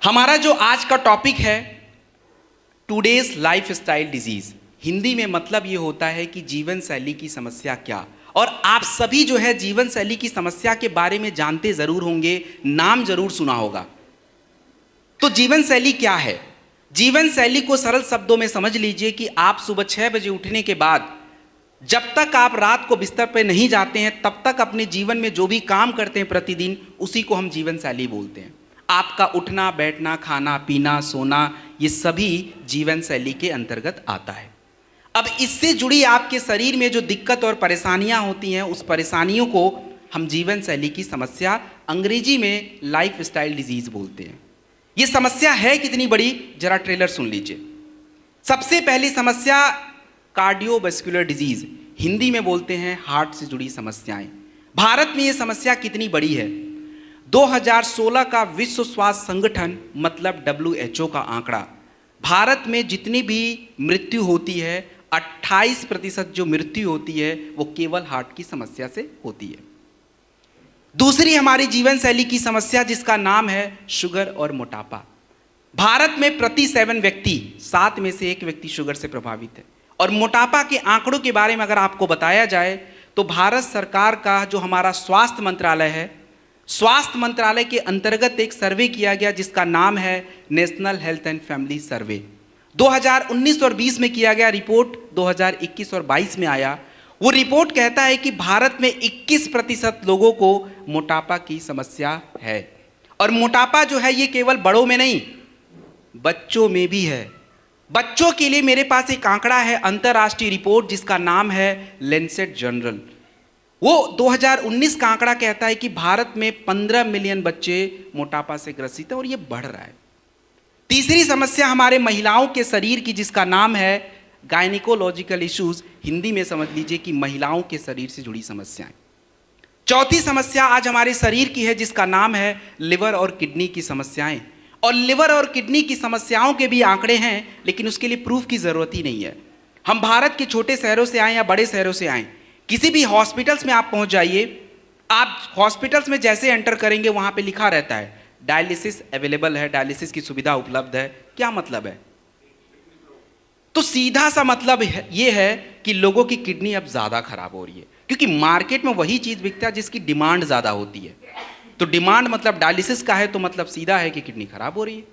हमारा जो आज का टॉपिक है टुडेज लाइफस्टाइल डिजीज, हिंदी में मतलब ये होता है कि जीवन शैली की समस्या क्या। और आप सभी जो है जीवन शैली की समस्या के बारे में जानते जरूर होंगे, नाम जरूर सुना होगा। तो जीवन शैली क्या है? जीवन शैली को सरल शब्दों में समझ लीजिए कि आप सुबह 6 बजे उठने के बाद जब तक आप रात को बिस्तर पर नहीं जाते हैं तब तक अपने जीवन में जो भी काम करते हैं प्रतिदिन, उसी को हम जीवन शैली बोलते हैं। आपका उठना बैठना, खाना पीना, सोना, ये सभी जीवन शैली के अंतर्गत आता है। अब इससे जुड़ी आपके शरीर में जो दिक्कत और परेशानियां होती हैं, उस परेशानियों को हम जीवन शैली की समस्या, अंग्रेजी में लाइफ स्टाइल डिजीज बोलते हैं। ये समस्या है कितनी बड़ी, जरा ट्रेलर सुन लीजिए। सबसे पहली समस्या कार्डियोवैस्कुलर डिजीज, हिंदी में बोलते हैं हार्ट से जुड़ी समस्याएं। भारत में ये समस्या कितनी बड़ी है? 2016 का विश्व स्वास्थ्य संगठन मतलब WHO का आंकड़ा, भारत में जितनी भी मृत्यु होती है 28% जो मृत्यु होती है वो केवल हार्ट की समस्या से होती है। दूसरी हमारी जीवन शैली की समस्या जिसका नाम है शुगर और मोटापा। भारत में प्रति 7 व्यक्ति 7 में से 1 व्यक्ति शुगर से प्रभावित है। और मोटापा के आंकड़ों के बारे में अगर आपको बताया जाए तो भारत सरकार का जो हमारा स्वास्थ्य मंत्रालय है, स्वास्थ्य मंत्रालय के अंतर्गत एक सर्वे किया गया जिसका नाम है नेशनल हेल्थ एंड फैमिली सर्वे। 2019 और 20 में किया गया, रिपोर्ट 2021 और 22 में आया। वो रिपोर्ट कहता है कि भारत में 21% लोगों को मोटापा की समस्या है। और मोटापा जो है ये केवल बड़ों में नहीं, बच्चों में भी है। बच्चों के लिए मेरे पास एक आंकड़ा है, अंतर्राष्ट्रीय रिपोर्ट जिसका नाम है लैंसेट जर्नल। वो 2019 का आंकड़ा कहता है कि भारत में 15 मिलियन बच्चे मोटापा से ग्रसित हैं और ये बढ़ रहा है। तीसरी समस्या हमारे महिलाओं के शरीर की जिसका नाम है गायनिकोलॉजिकल इश्यूज, हिंदी में समझ लीजिए कि महिलाओं के शरीर से जुड़ी समस्याएं। चौथी समस्या आज हमारे शरीर की है जिसका नाम है लिवर और किडनी की समस्याएं। और लिवर और किडनी की समस्याओं के भी आंकड़े हैं, लेकिन उसके लिए प्रूफ की जरूरत ही नहीं है। हम भारत के छोटे शहरों से आए या बड़े शहरों से आए, किसी भी हॉस्पिटल्स में आप पहुंच जाइए, आप हॉस्पिटल्स में जैसे एंटर करेंगे वहां पे लिखा रहता है डायलिसिस अवेलेबल है, डायलिसिस की सुविधा उपलब्ध है। क्या मतलब है? तो सीधा सा मतलब ये है कि लोगों की किडनी अब ज्यादा खराब हो रही है, क्योंकि मार्केट में वही चीज बिकता है जिसकी डिमांड ज्यादा होती है। तो डिमांड मतलब डायलिसिस का है, तो मतलब सीधा है कि किडनी खराब हो रही है।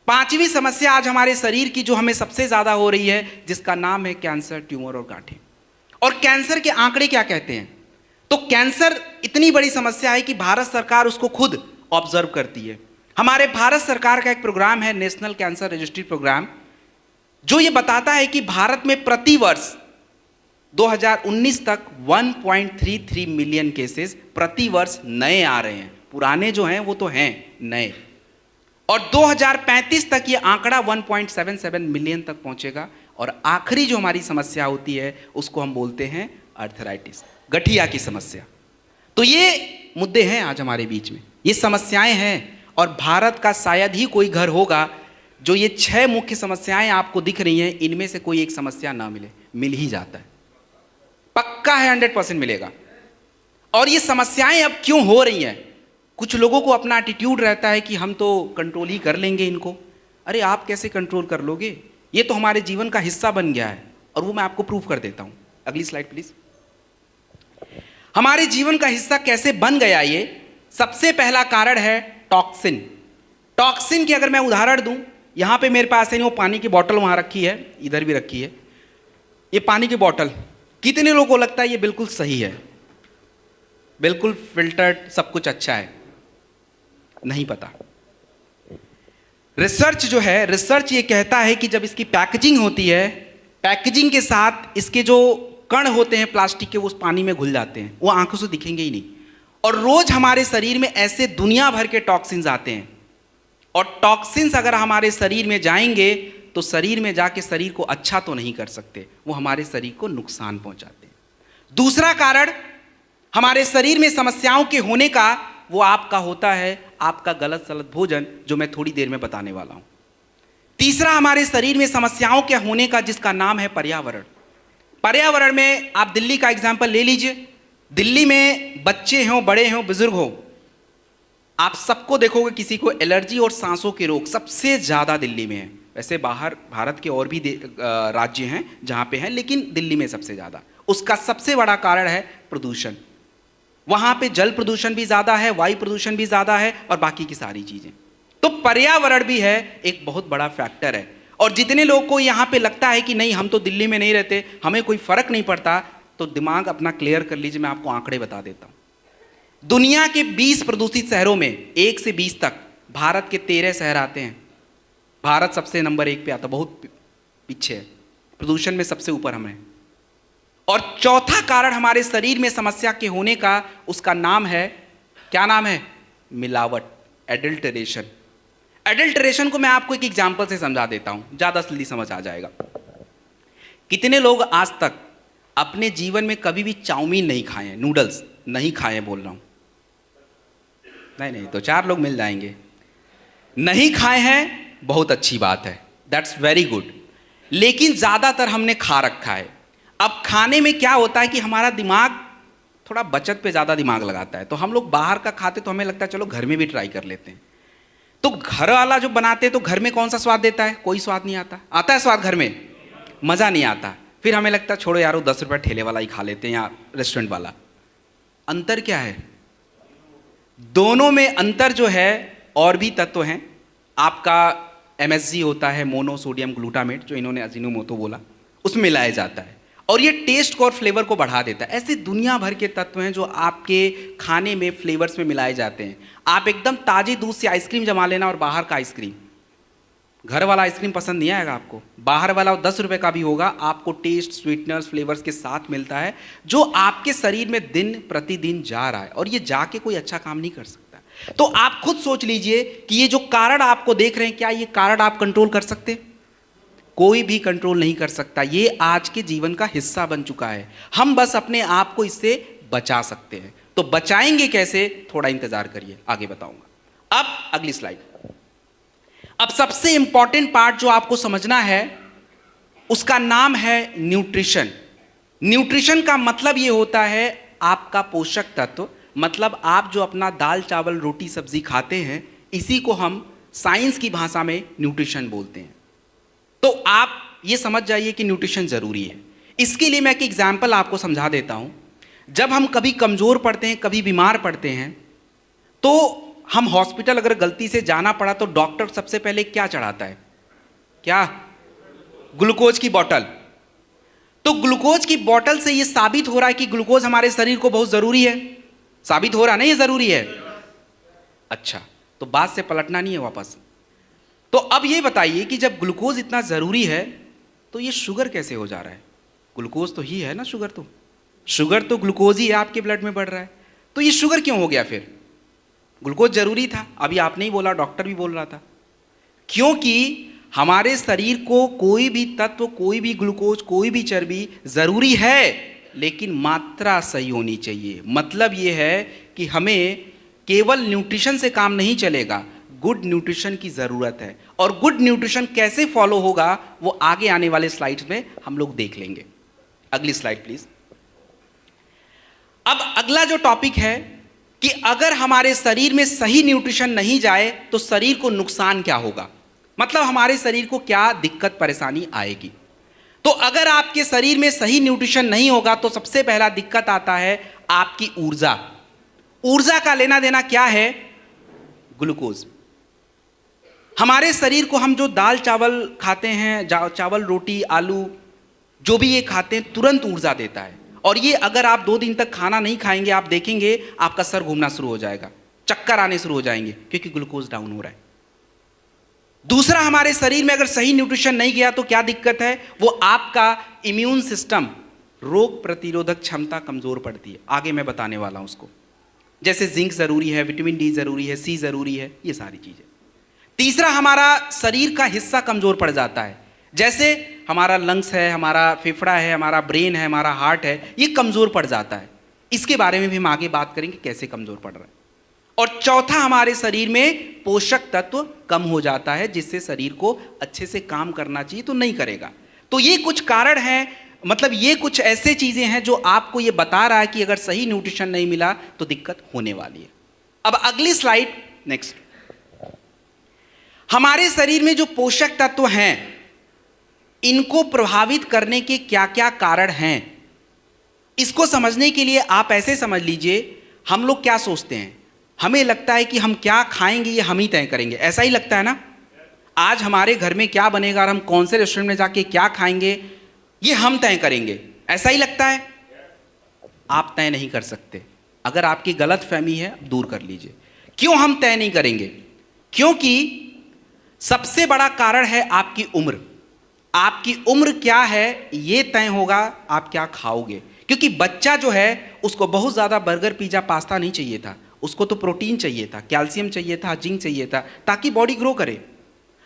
पांचवी समस्या आज हमारे शरीर की जो हमें सबसे ज्यादा हो रही है जिसका नाम है कैंसर, ट्यूमर और गांठें। और कैंसर के आंकड़े क्या कहते हैं? तो कैंसर इतनी बड़ी समस्या है कि भारत सरकार उसको खुद ऑब्जर्व करती है। हमारे भारत सरकार का एक प्रोग्राम है नेशनल कैंसर रजिस्ट्री प्रोग्राम, जो ये बताता है कि भारत में प्रति वर्ष 2019 तक 1.33 मिलियन केसेस प्रति वर्ष नए आ रहे हैं। पुराने जो हैं वो तो हैं नए। और 2035 तक ये आंकड़ा 1.77 मिलियन तक पहुंचेगा। और आखिरी जो हमारी समस्या होती है उसको हम बोलते हैं अर्थराइटिस, गठिया की समस्या। तो ये मुद्दे हैं आज हमारे बीच में, ये समस्याएं हैं। और भारत का शायद ही कोई घर होगा जो ये 6 मुख्य समस्याएं आपको दिख रही हैं, इनमें से कोई एक समस्या ना मिले। मिल ही जाता है, पक्का है, 100% मिलेगा। और ये समस्याएं अब क्यों हो रही हैं? कुछ लोगों को अपना एटीट्यूड रहता है कि हम तो कंट्रोल ही कर लेंगे इनको। अरे आप कैसे कंट्रोल कर लोगे? ये तो हमारे जीवन का हिस्सा बन गया है, और वो मैं आपको प्रूफ कर देता हूं। अगली स्लाइड प्लीज। हमारे जीवन का हिस्सा कैसे बन गया ये? सबसे पहला कारण है टॉक्सिन। टॉक्सिन की अगर मैं उदाहरण दूं, यहां पे मेरे पास है वो पानी की बोतल वहां रखी है, इधर भी रखी है। ये पानी की बोतल, कितने लोगों को लगता है ये बिल्कुल सही है, बिल्कुल फिल्टर्ड, सब कुछ अच्छा है? नहीं पता। रिसर्च जो है, रिसर्च ये कहता है कि जब इसकी पैकेजिंग होती है, पैकेजिंग के साथ इसके जो कण होते हैं प्लास्टिक के, वो उस पानी में घुल जाते हैं, वो आंखों से दिखेंगे ही नहीं। और रोज हमारे शरीर में ऐसे दुनिया भर के टॉक्सिन्स आते हैं। और टॉक्सिन्स अगर हमारे शरीर में जाएंगे तो शरीर में जाके शरीर को अच्छा तो नहीं कर सकते, वो हमारे शरीर को नुकसान पहुंचाते हैं। दूसरा कारण हमारे शरीर में समस्याओं के होने का, वो आपका होता है आपका गलत सलत भोजन, जो मैं थोड़ी देर में बताने वाला हूं। तीसरा हमारे शरीर में समस्याओं के होने का जिसका नाम है पर्यावरण। पर्यावरण में आप दिल्ली का एग्जाम्पल ले लीजिए। दिल्ली में बच्चे हों, बड़े हों, बुजुर्ग हों, आप सबको देखोगे किसी को एलर्जी और सांसों के रोग सबसे ज़्यादा दिल्ली में है। वैसे बाहर भारत के और भी राज्य हैं जहाँ पे हैं, लेकिन दिल्ली में सबसे ज़्यादा। उसका सबसे बड़ा कारण है प्रदूषण। वहाँ पे जल प्रदूषण भी ज़्यादा है, वायु प्रदूषण भी ज़्यादा है और बाकी की सारी चीज़ें। तो पर्यावरण भी है एक बहुत बड़ा फैक्टर है। और जितने लोगों को यहाँ पे लगता है कि नहीं हम तो दिल्ली में नहीं रहते, हमें कोई फ़र्क नहीं पड़ता, तो दिमाग अपना क्लियर कर लीजिए। मैं आपको आंकड़े बता देता हूँ। दुनिया के 20 प्रदूषित शहरों में 1 से 20 तक भारत के 13 शहर आते हैं। भारत सबसे नंबर 1 पे आता, बहुत पीछे है, प्रदूषण में सबसे ऊपर हम हैं। और चौथा कारण हमारे शरीर में समस्या के होने का, उसका नाम है, क्या नाम है? मिलावट, एडल्टरेशन। एडल्टरेशन को मैं आपको एक एग्जांपल से समझा देता हूं, ज़्यादा जल्दी समझ आ जाएगा। कितने लोग आज तक अपने जीवन में कभी भी चाउमीन नहीं खाए हैं, नूडल्स नहीं खाए हैं, बोल रहा हूं? नहीं, तो 4 लोग मिल जाएंगे। नहीं खाए हैं, बहुत अच्छी बात है, दैट्स वेरी गुड। लेकिन ज़्यादातर हमने खा रखा है। अब खाने में क्या होता है कि हमारा दिमाग थोड़ा बचत पे ज़्यादा दिमाग लगाता है, तो हम लोग बाहर का खाते तो हमें लगता है चलो घर में भी ट्राई कर लेते हैं। तो घर वाला जो बनाते हैं तो घर में कौन सा स्वाद देता है? कोई स्वाद नहीं आता। आता है स्वाद घर में? मज़ा नहीं आता। फिर हमें लगता है छोड़ो यार, वो 10 रुपये ठेले वाला ही खा लेते हैं या रेस्टोरेंट वाला। अंतर क्या है? दोनों में अंतर जो है, और भी तत्व हैं। आपका MSG होता है, मोनोसोडियम ग्लूटामेट, जो इन्होंने अजीनोमोटो बोला, उसमें मिलाया जाता है और ये टेस्ट को और फ्लेवर को बढ़ा देता है। ऐसे दुनिया भर के तत्व हैं जो आपके खाने में फ्लेवर्स में मिलाए जाते हैं। आप एकदम ताजे दूध से आइसक्रीम जमा लेना और बाहर का आइसक्रीम, घर वाला आइसक्रीम पसंद नहीं आएगा आपको। बाहर वाला 10 रुपये का भी होगा, आपको टेस्ट, स्वीटनर्स, फ्लेवर्स के साथ मिलता है, जो आपके शरीर में दिन प्रतिदिन जा रहा है और ये जाके कोई अच्छा काम नहीं कर सकता। तो आप खुद सोच लीजिए कि ये जो कारण आपको देख रहे हैं, क्या ये कारण आप कंट्रोल कर सकते? कोई भी कंट्रोल नहीं कर सकता। ये आज के जीवन का हिस्सा बन चुका है। हम बस अपने आप को इससे बचा सकते हैं। तो बचाएंगे कैसे? थोड़ा इंतजार करिए, आगे बताऊंगा। अब अगली स्लाइड। अब सबसे इंपॉर्टेंट पार्ट जो आपको समझना है, उसका नाम है न्यूट्रिशन। न्यूट्रिशन का मतलब ये होता है आपका पोषक तत्व। मतलब आप जो अपना दाल चावल रोटी सब्जी खाते हैं, इसी को हम साइंस की भाषा में न्यूट्रिशन बोलते हैं। तो आप ये समझ जाइए कि न्यूट्रिशन ज़रूरी है। इसके लिए मैं एक एग्जाम्पल आपको समझा देता हूँ। जब हम कभी कमज़ोर पड़ते हैं, कभी बीमार पड़ते हैं, तो हम हॉस्पिटल अगर गलती से जाना पड़ा तो डॉक्टर सबसे पहले क्या चढ़ाता है? क्या? ग्लूकोज की बोतल। तो ग्लूकोज की बोतल से ये साबित हो रहा है कि ग्लूकोज हमारे शरीर को बहुत ज़रूरी है। साबित हो रहा ना ये ज़रूरी है? अच्छा, तो बात से पलटना नहीं है वापस। तो अब ये बताइए कि जब ग्लूकोज इतना ज़रूरी है तो ये शुगर कैसे हो जा रहा है? ग्लूकोज तो ही है ना, शुगर तो ग्लूकोज ही है, आपके ब्लड में बढ़ रहा है। तो ये शुगर क्यों हो गया फिर? ग्लूकोज ज़रूरी था, अभी आपने ही बोला, डॉक्टर भी बोल रहा था। क्योंकि हमारे शरीर को कोई भी तत्व, कोई भी ग्लूकोज, कोई भी चर्बी ज़रूरी है, लेकिन मात्रा सही होनी चाहिए। मतलब ये है कि हमें केवल न्यूट्रिशन से काम नहीं चलेगा, गुड न्यूट्रिशन की ज़रूरत है। और गुड न्यूट्रिशन कैसे फॉलो होगा वो आगे आने वाले स्लाइड्स में हम लोग देख लेंगे। अगली स्लाइड प्लीज। अब अगला जो टॉपिक है कि अगर हमारे शरीर में सही न्यूट्रिशन नहीं जाए तो शरीर को नुकसान क्या होगा, मतलब हमारे शरीर को क्या दिक्कत परेशानी आएगी। तो अगर आपके शरीर में सही न्यूट्रिशन नहीं होगा तो सबसे पहला दिक्कत आता है आपकी ऊर्जा। ऊर्जा का लेना देना क्या है? ग्लूकोज। हमारे शरीर को हम जो दाल चावल खाते हैं, चावल रोटी आलू जो भी ये खाते हैं, तुरंत ऊर्जा देता है। और ये अगर आप 2 दिन तक खाना नहीं खाएंगे, आप देखेंगे आपका सर घूमना शुरू हो जाएगा, चक्कर आने शुरू हो जाएंगे, क्योंकि ग्लूकोज डाउन हो रहा है। दूसरा, हमारे शरीर में अगर सही न्यूट्रिशन नहीं गया तो क्या दिक्कत है? वो आपका इम्यून सिस्टम, रोग प्रतिरोधक क्षमता कमजोर पड़ती है। आगे मैं बताने वाला हूं उसको। जैसे जिंक जरूरी है, विटामिन डी जरूरी है, सी जरूरी है, ये सारी चीजें। तीसरा, हमारा शरीर का हिस्सा कमजोर पड़ जाता है। जैसे हमारा लंग्स है, हमारा फेफड़ा है, हमारा ब्रेन है, हमारा हार्ट है, ये कमजोर पड़ जाता है। इसके बारे में भी हम आगे बात करेंगे कैसे कमजोर पड़ रहा है। और चौथा, हमारे शरीर में पोषक तत्व कम हो जाता है, जिससे शरीर को अच्छे से काम करना चाहिए तो नहीं करेगा। तो ये कुछ कारण हैं, मतलब ये कुछ ऐसे चीजें हैं जो आपको ये बता रहा है कि अगर सही न्यूट्रिशन नहीं मिला तो दिक्कत होने वाली है। अब अगली स्लाइड नेक्स्ट, हमारे शरीर में जो पोषक तत्व हैं, इनको प्रभावित करने के क्या क्या कारण हैं, इसको समझने के लिए आप ऐसे समझ लीजिए, हम लोग क्या सोचते हैं, हमें लगता है कि हम क्या खाएंगे ये हम ही तय करेंगे, ऐसा ही लगता है ना। आज हमारे घर में क्या बनेगा और हम कौन से रेस्टोरेंट में जाके क्या खाएंगे ये हम तय करेंगे, ऐसा ही लगता है। आप तय नहीं कर सकते। अगर आपकी गलत फहमी है दूर कर लीजिए। क्यों हम तय नहीं करेंगे? क्योंकि सबसे बड़ा कारण है आपकी उम्र। आपकी उम्र क्या है ये तय होगा आप क्या खाओगे। क्योंकि बच्चा जो है उसको बहुत ज़्यादा बर्गर पिज़्ज़ा पास्ता नहीं चाहिए था, उसको तो प्रोटीन चाहिए था, कैल्शियम चाहिए था, जिंक चाहिए था, ताकि बॉडी ग्रो करे।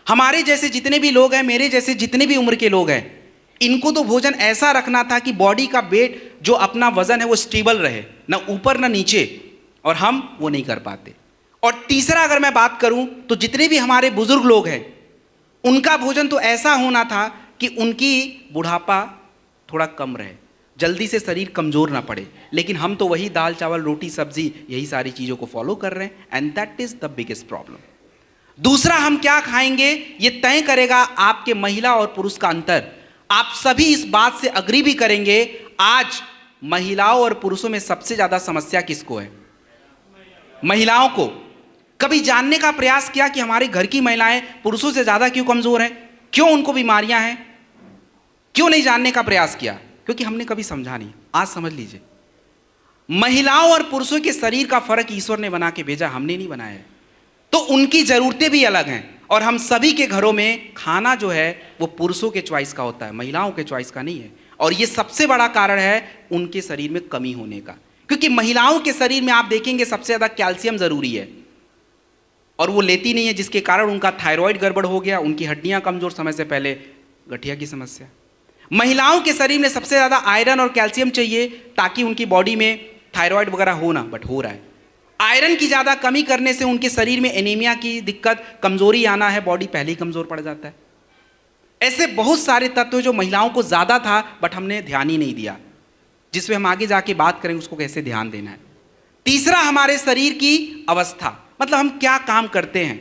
हमारे जैसे जितने भी लोग हैं, मेरे जैसे जितने भी उम्र के लोग हैं, इनको तो भोजन ऐसा रखना था कि बॉडी का वेट जो अपना वजन है वो स्टेबल रहे, ना ऊपर ना नीचे, और हम वो नहीं कर पाते। और तीसरा अगर मैं बात करूं तो जितने भी हमारे बुजुर्ग लोग हैं उनका भोजन तो ऐसा होना था कि उनकी बुढ़ापा थोड़ा कम रहे, जल्दी से शरीर कमजोर ना पड़े। लेकिन हम तो वही दाल चावल रोटी सब्जी यही सारी चीज़ों को फॉलो कर रहे हैं, and that is the biggest problem. दूसरा, हम क्या खाएंगे ये तय करेगा आपके महिला और पुरुष का अंतर। आप सभी इस बात से अग्री भी करेंगे, आज महिलाओं और पुरुषों में सबसे ज्यादा समस्या किसको है? महिलाओं को। कभी जानने का प्रयास किया कि हमारे घर की महिलाएं पुरुषों से ज्यादा क्यों कमजोर हैं, क्यों उनको बीमारियां हैं? क्यों नहीं जानने का प्रयास किया? क्योंकि हमने कभी समझा नहीं। आज समझ लीजिए, महिलाओं और पुरुषों के शरीर का फर्क ईश्वर ने बना के भेजा, हमने नहीं बनाया है। तो उनकी जरूरतें भी अलग हैं, और हम सभी के घरों में खाना जो है वो पुरुषों के चॉइस का होता है, महिलाओं के चॉइस का नहीं है। और ये सबसे बड़ा कारण है उनके शरीर में कमी होने का। क्योंकि महिलाओं के शरीर में आप देखेंगे सबसे ज़्यादा कैल्शियम ज़रूरी है, और वो लेती नहीं है, जिसके कारण उनका थायराइड गड़बड़ हो गया, उनकी हड्डियां कमजोर, समय से पहले गठिया की समस्या। महिलाओं के शरीर में सबसे ज़्यादा आयरन और कैल्शियम चाहिए ताकि उनकी बॉडी में थायराइड वगैरह हो ना, बट हो रहा है। आयरन की ज़्यादा कमी करने से उनके शरीर में एनीमिया की दिक्कत, कमजोरी आना है, बॉडी पहले ही कमजोर पड़ जाता है। ऐसे बहुत सारे तत्व जो महिलाओं को ज़्यादा था बट हमने ध्यान ही नहीं दिया, जिसमें हम आगे जाके बात करेंगे उसको कैसे ध्यान देना है। तीसरा, हमारे शरीर की अवस्था, मतलब हम क्या काम करते हैं।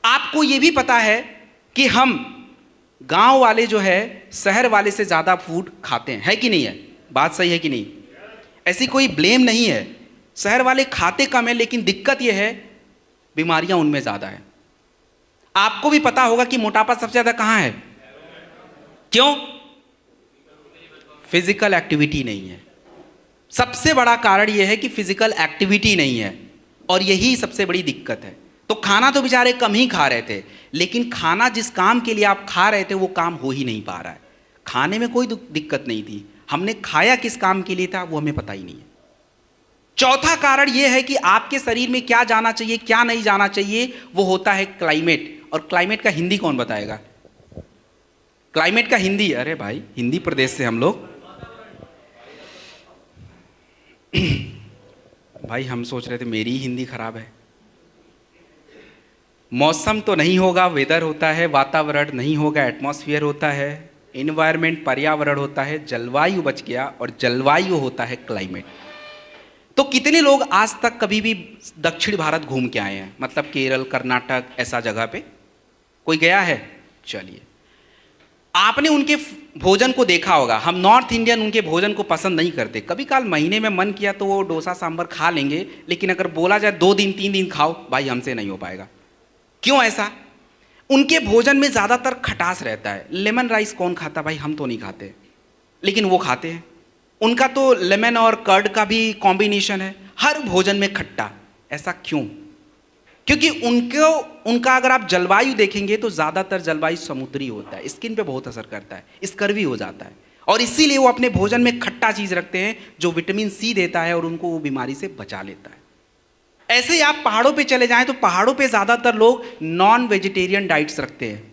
आपको ये भी पता है कि हम गांव वाले जो है शहर वाले से ज़्यादा फूड खाते हैं, है कि नहीं है? बात सही है कि नहीं? ऐसी कोई ब्लेम नहीं है, शहर वाले खाते कम है, लेकिन दिक्कत यह है बीमारियां उनमें ज़्यादा है। आपको भी पता होगा कि मोटापा सबसे ज़्यादा कहाँ है? क्यों? फिजिकल एक्टिविटी नहीं है। सबसे बड़ा कारण यह है कि फिजिकल एक्टिविटी नहीं है, और यही सबसे बड़ी दिक्कत है। तो खाना तो बेचारे कम ही खा रहे थे, लेकिन खाना जिस काम के लिए आप खा रहे थे वो काम हो ही नहीं पा रहा है। खाने में कोई दिक्कत नहीं थी, हमने खाया किस काम के लिए था वो हमें पता ही नहीं है। चौथा कारण यह है कि आपके शरीर में क्या जाना चाहिए क्या नहीं जाना चाहिए, वो होता है क्लाइमेट। और क्लाइमेट का हिंदी कौन बताएगा? क्लाइमेट का हिंदी, अरे भाई हिंदी प्रदेश से हम लोग भाई हम सोच रहे थे मेरी ही हिंदी खराब है। मौसम तो नहीं होगा, वेदर होता है, वातावरण नहीं होगा, एटमॉस्फेयर होता है, इन्वायरमेंट पर्यावरण होता है, जलवायु बच गया, और जलवायु होता है क्लाइमेट। तो कितने लोग आज तक कभी भी दक्षिण भारत घूम के आए हैं, मतलब केरल, कर्नाटक, ऐसा जगह पे कोई गया है? चलिए, आपने उनके भोजन को देखा होगा। हम नॉर्थ इंडियन उनके भोजन को पसंद नहीं करते। कभी काल महीने में मन किया तो वो डोसा सांभर खा लेंगे, लेकिन अगर बोला जाए 2 दिन 3 दिन खाओ, भाई हमसे नहीं हो पाएगा। क्यों ऐसा? उनके भोजन में ज़्यादातर खटास रहता है। लेमन राइस कौन खाता? भाई हम तो नहीं खाते, लेकिन वो खाते हैं। उनका तो लेमन और कर्ड का भी कॉम्बिनेशन है, हर भोजन में खट्टा। ऐसा क्यों? क्योंकि उनका अगर आप जलवायु देखेंगे तो ज़्यादातर जलवायु समुद्री होता है, स्किन पे बहुत असर करता है, स्कर्वी हो जाता है, और इसीलिए वो अपने भोजन में खट्टा चीज़ रखते हैं जो विटामिन सी देता है और उनको वो बीमारी से बचा लेता है। ऐसे ही आप पहाड़ों पे चले जाएं तो पहाड़ों पे ज़्यादातर लोग नॉन वेजिटेरियन डाइट्स रखते हैं,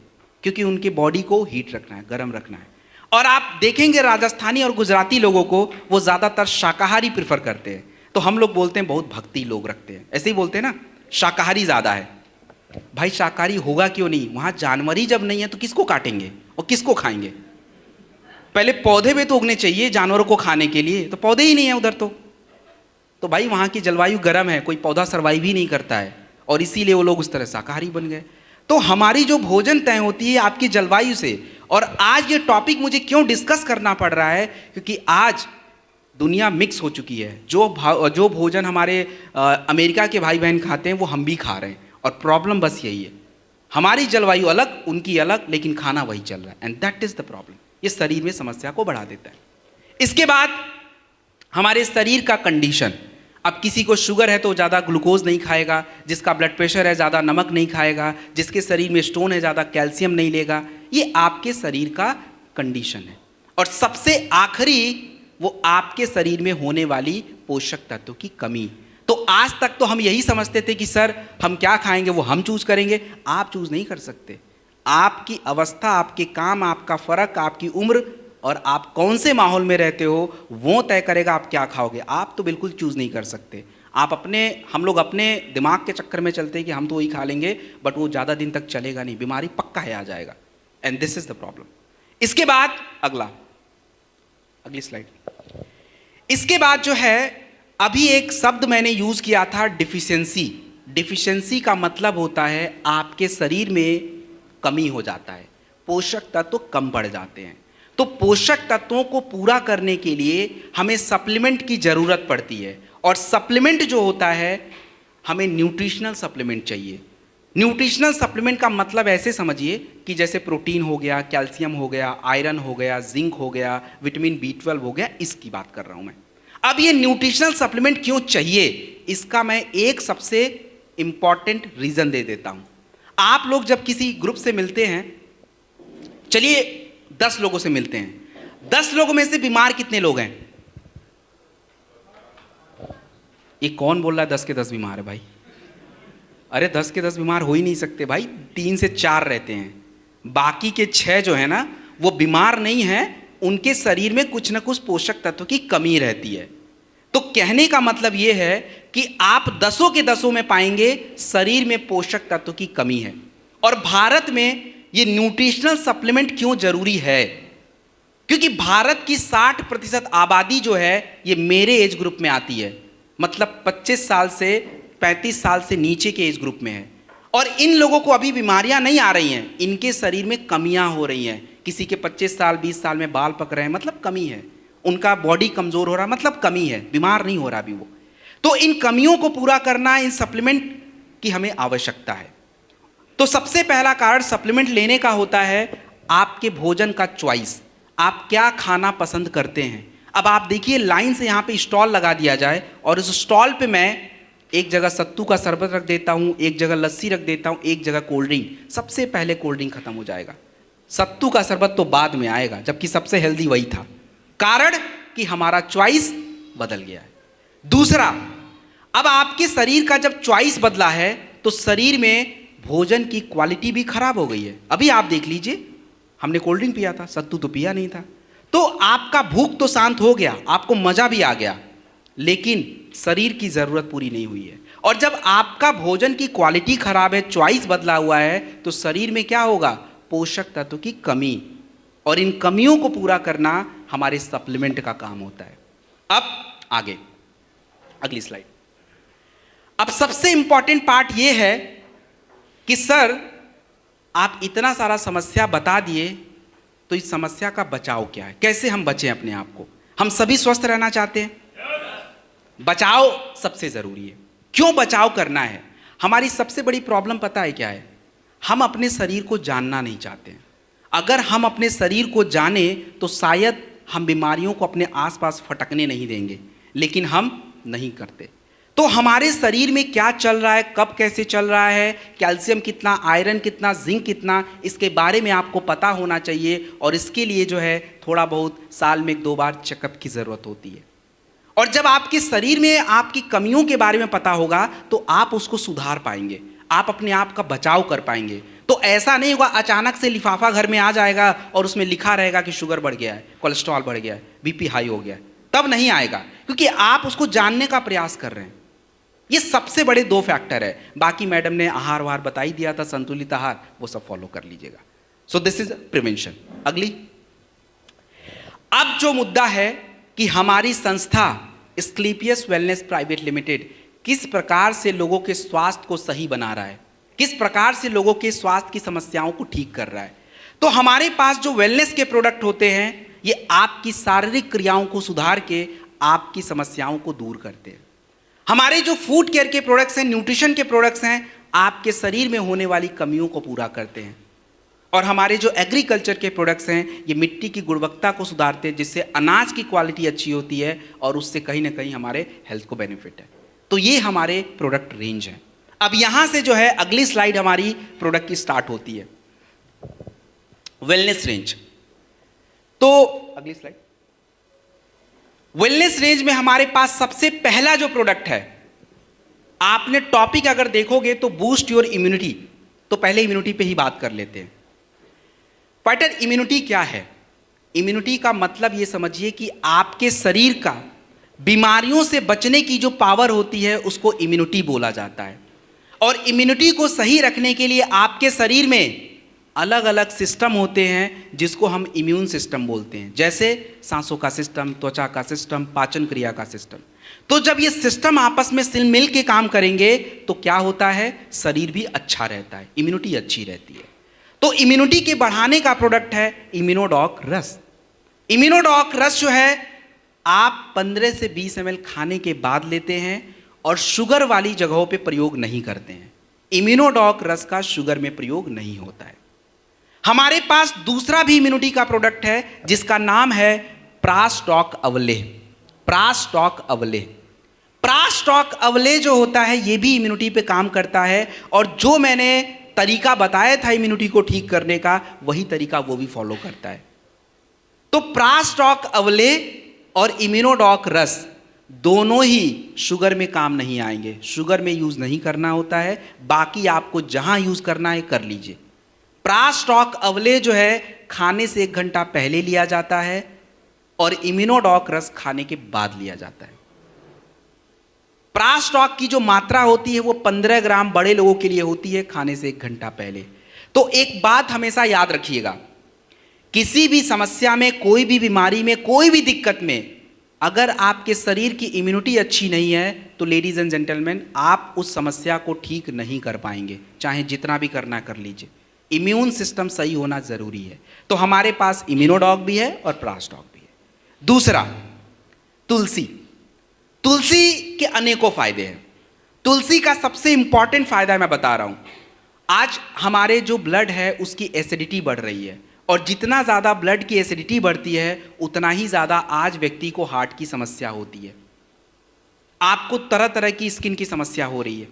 क्योंकि उनके बॉडी को हीट रखना है, गर्म रखना है। और आप देखेंगे राजस्थानी और गुजराती लोगों को वो ज़्यादातर शाकाहारी प्रेफर करते हैं। तो हम लोग बोलते हैं बहुत भक्ति लोग रखते हैं, ऐसे ही बोलते हैं ना, शाकाहारी ज़्यादा है। भाई शाकाहारी होगा क्यों नहीं? वहाँ जानवर ही जब नहीं है तो किसको काटेंगे और किसको खाएंगे? पहले पौधे भी तो उगने चाहिए जानवरों को खाने के लिए, तो पौधे ही नहीं है उधर। तो भाई वहाँ की जलवायु गर्म है, कोई पौधा सर्वाइव ही नहीं करता है। और इसीलिए वो लोग उस तरह शाकाहारी बन गए। तो हमारी जो भोजन तय होती है आपकी जलवायु से। और आज ये टॉपिक मुझे क्यों डिस्कस करना पड़ रहा है, क्योंकि आज दुनिया मिक्स हो चुकी है। जो भोजन हमारे अमेरिका के भाई बहन खाते हैं वो हम भी खा रहे हैं, और प्रॉब्लम बस यही है, हमारी जलवायु अलग उनकी अलग, लेकिन खाना वही चल रहा है, and that is the problem. ये शरीर में समस्या को बढ़ा देता है। इसके बाद हमारे शरीर का कंडीशन। अब किसी को शुगर है तो ज़्यादा ग्लूकोज नहीं खाएगा, जिसका ब्लड प्रेशर है ज़्यादा नमक नहीं खाएगा, जिसके शरीर में स्टोन है ज़्यादा कैल्शियम नहीं लेगा। ये आपके शरीर का कंडीशन है। और सबसे आखिरी वो आपके शरीर में होने वाली पोषक तत्वों की कमी। तो आज तक तो हम यही समझते थे कि सर हम क्या खाएंगे वो हम चूज करेंगे। आप चूज नहीं कर सकते। आपकी अवस्था, आपके काम, आपका फर्क, आपकी उम्र और आप कौन से माहौल में रहते हो वो तय करेगा आप क्या खाओगे। आप तो बिल्कुल चूज नहीं कर सकते। हम लोग अपने दिमाग के चक्कर में चलते हैं कि हम तो वही खा लेंगे, बट वो ज़्यादा दिन तक चलेगा नहीं, बीमारी पक्का है आ जाएगा, and this is the problem. इसके बाद अगली स्लाइड। इसके बाद जो है, अभी एक शब्द मैंने यूज किया था, डिफिशियंसी। डिफिशियंसी का मतलब होता है आपके शरीर में कमी हो जाता है, पोषक तत्व कम पड़ जाते हैं। तो पोषक तत्वों को पूरा करने के लिए हमें सप्लीमेंट की जरूरत पड़ती है, और सप्लीमेंट जो होता है हमें न्यूट्रिशनल सप्लीमेंट चाहिए। न्यूट्रिशनल सप्लीमेंट का मतलब ऐसे समझिए कि जैसे प्रोटीन हो गया, कैल्शियम हो गया, आयरन हो गया, जिंक हो गया, विटामिन B12 हो गया, इसकी बात कर रहा हूं मैं। अब ये न्यूट्रिशनल सप्लीमेंट क्यों चाहिए, इसका मैं एक सबसे इंपॉर्टेंट रीजन दे देता हूं। आप लोग जब किसी ग्रुप से मिलते हैं, चलिए 10 लोगों से मिलते हैं, 10 लोगों में से बीमार कितने लोग हैं? ये कौन बोल रहा है 10 के 10 बीमार है भाई? अरे 10 के 10 बीमार हो ही नहीं सकते भाई, 3 से 4 रहते हैं। बाकी के 6 जो है ना वो बीमार नहीं है, उनके शरीर में कुछ ना कुछ पोषक तत्व की कमी रहती है। तो कहने का मतलब ये है कि आप 10 के 10 में पाएंगे शरीर में पोषक तत्व की कमी है। और भारत में ये न्यूट्रिशनल सप्लीमेंट क्यों जरूरी है? क्योंकि भारत की 60% आबादी जो है ये मेरे एज ग्रुप में आती है, मतलब 25 साल से 35 साल से नीचे के एज ग्रुप में है। और इन लोगों को अभी बीमारियां नहीं आ रही हैं, इनके शरीर में कमियां हो रही हैं। किसी के 25 साल 20 साल में बाल पक रहे हैं, मतलब कमी है। उनका बॉडी कमजोर हो रहा है, मतलब कमी है, बीमार नहीं हो रहा अभी वो। तो इन कमियों को पूरा करना, इन सप्लीमेंट की हमें आवश्यकता है। तो सबसे पहला कारण सप्लीमेंट लेने का होता है आपके भोजन का चॉइस। आप क्या खाना पसंद करते हैं। अब आप देखिए, लाइन से यहाँ पे स्टॉल लगा दिया जाए और उस स्टॉल पे मैं एक जगह सत्तू का शरबत रख देता हूँ, एक जगह लस्सी रख देता हूँ, एक जगह कोल्ड ड्रिंक। सबसे पहले कोल्ड ड्रिंक खत्म हो जाएगा, सत्तू का शरबत तो बाद में आएगा, जबकि सबसे हेल्दी वही था। कारण कि हमारा चॉइस बदल गया है। दूसरा, अब आपके शरीर का जब चॉइस बदला है तो शरीर में भोजन की क्वालिटी भी खराब हो गई है। अभी आप देख लीजिए, हमने कोल्ड ड्रिंक पिया था, सत्तू तो पिया नहीं था। तो आपका भूख तो शांत हो गया, आपको मजा भी आ गया, लेकिन शरीर की जरूरत पूरी नहीं हुई है। और जब आपका भोजन की क्वालिटी खराब है, चॉइस बदला हुआ है, तो शरीर में क्या होगा? पोषक तत्व की कमी। और इन कमियों को पूरा करना हमारे सप्लीमेंट का काम होता है। अब आगे अगली स्लाइड। अब सबसे इंपॉर्टेंट पार्ट यह है कि सर आप इतना सारा समस्या बता दिए, तो इस समस्या का बचाव क्या है? कैसे हम बचें अपने आप को? हम सभी स्वस्थ रहना चाहते हैं, बचाव सबसे जरूरी है। क्यों बचाव करना है? हमारी सबसे बड़ी प्रॉब्लम पता है क्या है? हम अपने शरीर को जानना नहीं चाहते हैं। अगर हम अपने शरीर को जाने तो शायद हम बीमारियों को अपने आसपास फटकने नहीं देंगे, लेकिन हम नहीं करते। तो हमारे शरीर में क्या चल रहा है, कब कैसे चल रहा है, कैल्शियम कितना, आयरन कितना, जिंक कितना, इसके बारे में आपको पता होना चाहिए। और इसके लिए जो है थोड़ा बहुत साल में 1-2 बार चेकअप की ज़रूरत होती है। और जब आपके शरीर में आपकी कमियों के बारे में पता होगा तो आप उसको सुधार पाएंगे, आप अपने आप का बचाव कर पाएंगे। तो ऐसा नहीं होगा अचानक से लिफाफा घर में आ जाएगा और उसमें लिखा रहेगा कि शुगर बढ़ गया है, कोलेस्ट्रॉल बढ़ गया है, बीपी हाई हो गया है, तब नहीं आएगा, क्योंकि आप उसको जानने का प्रयास कर रहे हैं। ये सबसे बड़े 2 फैक्टर है। बाकी मैडम ने आहार वाहार बता ही दिया था, संतुलित आहार, वो सब फॉलो कर लीजिएगा। सो दिस इज प्रिवेंशन। अगली, अब जो मुद्दा है कि हमारी संस्था एस्क्लेपियस वेलनेस प्राइवेट लिमिटेड किस प्रकार से लोगों के स्वास्थ्य को सही बना रहा है, किस प्रकार से लोगों के स्वास्थ्य की समस्याओं को ठीक कर रहा है। तो हमारे पास जो वेलनेस के प्रोडक्ट होते हैं, ये आपकी शारीरिक क्रियाओं को सुधार के आपकी समस्याओं को दूर करते हैं। हमारे जो फूड केयर के प्रोडक्ट्स हैं, न्यूट्रिशन के प्रोडक्ट्स हैं, आपके शरीर में होने वाली कमियों को पूरा करते हैं। और हमारे जो एग्रीकल्चर के प्रोडक्ट्स हैं, ये मिट्टी की गुणवत्ता को सुधारते हैं, जिससे अनाज की क्वालिटी अच्छी होती है और उससे कहीं ना कहीं हमारे हेल्थ को बेनिफिट है। तो ये हमारे प्रोडक्ट रेंज है। अब यहां से जो है अगली स्लाइड हमारी प्रोडक्ट की स्टार्ट होती है, वेलनेस रेंज। तो अगली स्लाइड। वेलनेस रेंज में हमारे पास सबसे पहला जो प्रोडक्ट है, आपने टॉपिक अगर देखोगे तो बूस्ट योर इम्यूनिटी। तो पहले इम्यूनिटी पे ही बात कर लेते हैं। फाइटर, इम्यूनिटी क्या है? इम्यूनिटी का मतलब ये समझिए कि आपके शरीर का बीमारियों से बचने की जो पावर होती है उसको इम्यूनिटी बोला जाता है। और इम्यूनिटी को सही रखने के लिए आपके शरीर में अलग अलग सिस्टम होते हैं जिसको हम इम्यून सिस्टम बोलते हैं, जैसे सांसों का सिस्टम, त्वचा का सिस्टम, पाचन क्रिया का सिस्टम। तो जब ये सिस्टम आपस में सिल मिल के काम करेंगे तो क्या होता है, शरीर भी अच्छा रहता है, इम्यूनिटी अच्छी रहती है। तो इम्यूनिटी के बढ़ाने का प्रोडक्ट है इम्यूनोडॉक रस। इम्यूनोडॉक रस जो है आप 15 से 20 ml खाने के बाद लेते हैं और शुगर वाली जगहों पे प्रयोग नहीं करते हैं। इम्यूनोडॉक रस का शुगर में प्रयोग नहीं होता है। हमारे पास दूसरा भी इम्यूनिटी का प्रोडक्ट है जिसका नाम है प्रास्टॉक अवलेह। प्रास्टॉक अवलेह, प्रास्टॉक अवलेह जो होता है ये भी इम्यूनिटी पे काम करता है। और जो मैंने तरीका बताया था इम्यूनिटी को ठीक करने का, वही तरीका वो भी फॉलो करता है। तो प्रास्टॉक अवलेह और इम्यूनोडॉक रस दोनों ही शुगर में काम नहीं आएंगे, शुगर में यूज नहीं करना होता है। बाकी आपको जहां यूज करना है कर लीजिए। प्रास्टॉक अवलेह जो है खाने से 1 घंटा पहले लिया जाता है और इम्यूनोडॉक रस खाने के बाद लिया जाता है। प्रास्टॉक की जो मात्रा होती है वो 15 ग्राम बड़े लोगों के लिए होती है खाने से 1 घंटा पहले। तो एक बात हमेशा याद रखिएगा, किसी भी समस्या में, कोई भी बीमारी में, कोई भी दिक्कत में अगर आपके शरीर की इम्यूनिटी अच्छी नहीं है तो लेडीज एंड जेंटलमैन, आप उस समस्या को ठीक नहीं कर पाएंगे, चाहे जितना भी करना कर लीजिए। इम्यून सिस्टम सही होना जरूरी है। तो हमारे पास इम्यूनोडॉक भी है और प्रास्टॉक भी है। दूसरा, तुलसी। तुलसी के अनेकों फायदे हैं। तुलसी का सबसे इंपॉर्टेंट फायदा मैं बता रहा हूं। आज हमारे जो ब्लड है उसकी एसिडिटी बढ़ रही है और जितना ज़्यादा ब्लड की एसिडिटी बढ़ती है उतना ही ज़्यादा आज व्यक्ति को हार्ट की समस्या होती है, आपको तरह तरह की स्किन की समस्या हो रही है।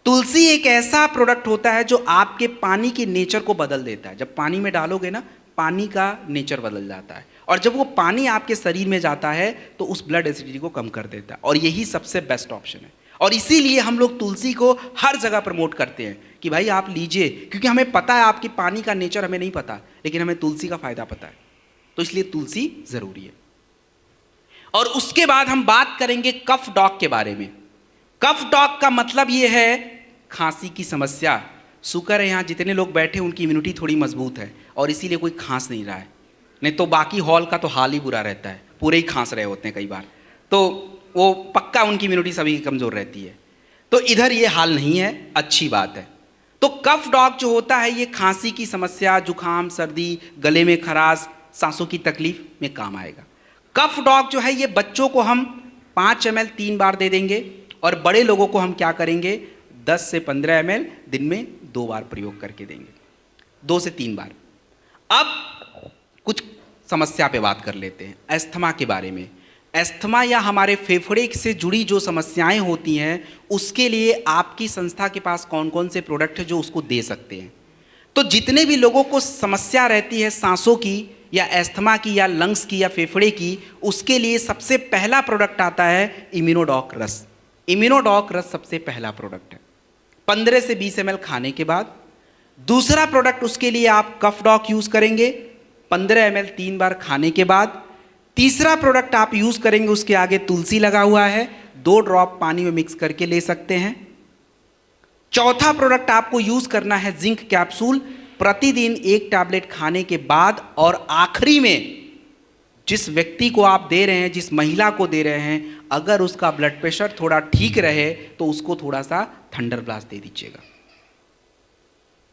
तुलसी एक ऐसा प्रोडक्ट होता है जो आपके पानी के नेचर को बदल देता है। जब पानी में डालोगे ना, पानी का नेचर बदल जाता है और जब वो पानी आपके शरीर में जाता है तो उस ब्लड एसिडिटी को कम कर देता है और यही सबसे बेस्ट ऑप्शन है। और इसीलिए हम लोग तुलसी को हर जगह प्रमोट करते हैं कि भाई आप लीजिए, क्योंकि हमें पता है आपके पानी का नेचर हमें नहीं पता, लेकिन हमें तुलसी का फायदा पता है, तो इसलिए तुलसी जरूरी है। और उसके बाद हम बात करेंगे कफ डॉग के बारे में। कफ डॉग का मतलब ये है खांसी की समस्या। शुक्र है यहाँ जितने लोग बैठे उनकी इम्यूनिटी थोड़ी मजबूत है और इसीलिए कोई खांस नहीं रहा है, नहीं तो बाकी हॉल का तो हाल ही बुरा रहता है, पूरे ही खांस रहे होते हैं कई बार, तो वो पक्का उनकी इम्यूनिटी सभी की कमज़ोर रहती है। तो इधर ये हाल नहीं है, अच्छी बात है। तो कफ डॉग जो होता है ये खांसी की समस्या, जुखाम, सर्दी, गले में खराश, सांसों की तकलीफ में काम आएगा। कफ डॉग जो है ये बच्चों को हम 5 ml 3 बार दे देंगे और बड़े लोगों को हम क्या करेंगे 10 से 15 ml दिन में 2 बार प्रयोग करके देंगे, 2 से 3 बार। अब कुछ समस्या पे बात कर लेते हैं, अस्थमा के बारे में। अस्थमा या हमारे फेफड़े से जुड़ी जो समस्याएं होती हैं उसके लिए आपकी संस्था के पास कौन कौन से प्रोडक्ट है जो उसको दे सकते हैं। तो जितने भी लोगों को समस्या रहती है सांसों की या अस्थमा की या लंग्स की या फेफड़े की, उसके लिए सबसे पहला प्रोडक्ट आता है इम्यूनोडॉक रस। इम्यूनोडॉक रस सबसे पहला प्रोडक्ट है 15 से 20 ml खाने के बाद। दूसरा प्रोडक्ट उसके लिए आप कफ डॉग यूज़ करेंगे 15 ml 3 बार खाने के बाद। तीसरा प्रोडक्ट आप यूज़ करेंगे, उसके आगे तुलसी लगा हुआ है, 2 ड्रॉप पानी में मिक्स करके ले सकते हैं। चौथा प्रोडक्ट आपको यूज़ करना है जिंक कैप्सूल, प्रतिदिन 1 टैबलेट खाने के बाद। और आखिरी में जिस व्यक्ति को आप दे रहे हैं, जिस महिला को दे रहे हैं, अगर उसका ब्लड प्रेशर थोड़ा ठीक रहे तो उसको थोड़ा सा थंडर ब्लास्ट दे दीजिएगा।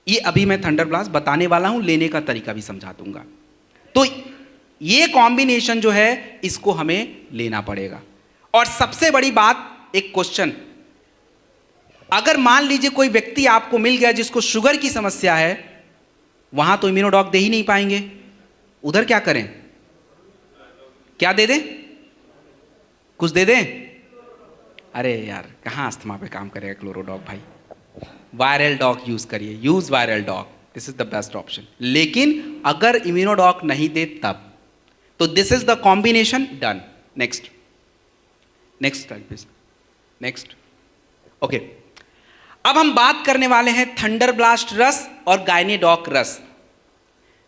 ये अभी मैं थंडर ब्लास्ट बताने वाला हूं, लेने का तरीका भी समझा दूंगा। तो ये कॉम्बिनेशन जो है इसको हमें लेना पड़ेगा। और सबसे बड़ी बात, एक क्वेश्चन, अगर मान लीजिए कोई व्यक्ति आपको मिल गया जिसको शुगर की समस्या है, वहां तो इम्यूनोडॉक दे ही नहीं पाएंगे, उधर क्या करें? क्या दे दें? कुछ दे दें? अरे यार कहां अस्थमा पे काम करेगा क्लोरोडॉक भाई, वायरल डॉक यूज करिए, use viral doc, this is the best option. लेकिन अगर इम्यूनोडॉक नहीं दे तब, तो this is the combination done. Next next please, next. Okay, अब हम बात करने वाले हैं थंडर ब्लास्ट रस और गायनेडॉक रस।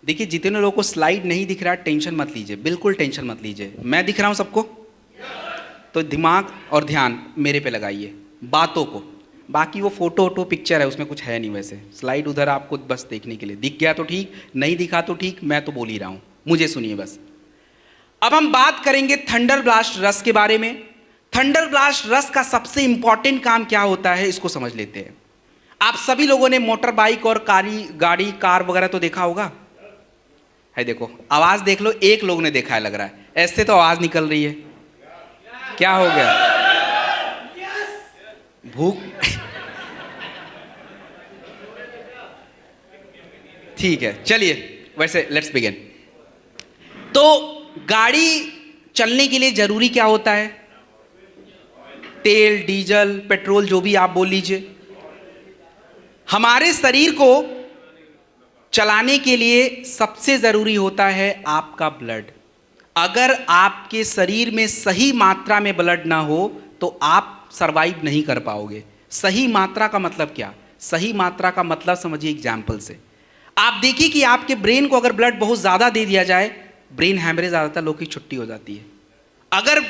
देखिए जितने लोगों को स्लाइड नहीं दिख रहा है टेंशन मत लीजिए, बिल्कुल टेंशन मत लीजिए, मैं दिख रहा हूं सबको, तो दिमाग और ध्यान मेरे पे लगाइए, बातों को। बाकी वो फोटो वोटो पिक्चर है, उसमें कुछ है नहीं, वैसे स्लाइड उधर आपको बस देखने के लिए, दिख गया तो ठीक, नहीं दिखा तो ठीक, मैं तो बोल ही रहा हूं, मुझे सुनिए बस। अब हम बात करेंगे थंडर ब्लास्ट रस के बारे में। थंडर ब्लास्ट रस का सबसे इंपॉर्टेंट काम क्या होता है इसको समझ लेते हैं। आप सभी लोगों ने मोटर बाइक और गाड़ी कार वगैरह तो देखा होगा, है देखो, आवाज देख लो, एक लोग ने देखा है लग रहा है, ऐसे तो आवाज निकल रही है, क्या हो गया? भूख? ठीक है चलिए, वैसे लेट्स बिगिन। तो गाड़ी चलने के लिए जरूरी क्या होता है? तेल, डीजल, पेट्रोल, जो भी आप बोल लीजिए। हमारे शरीर को चलाने के लिए सबसे जरूरी होता है आपका ब्लड। अगर आपके शरीर में सही मात्रा में ब्लड ना हो तो आप सरवाइव नहीं कर पाओगे। सही मात्रा का मतलब क्या? सही मात्रा का मतलब समझिए एग्जाम्पल से। आप देखिए कि आपके ब्रेन को अगर ब्लड बहुत ज़्यादा दे दिया जाए, ब्रेन हैमरेज, ज़्यादातर लोग की छुट्टी हो जाती है। अगर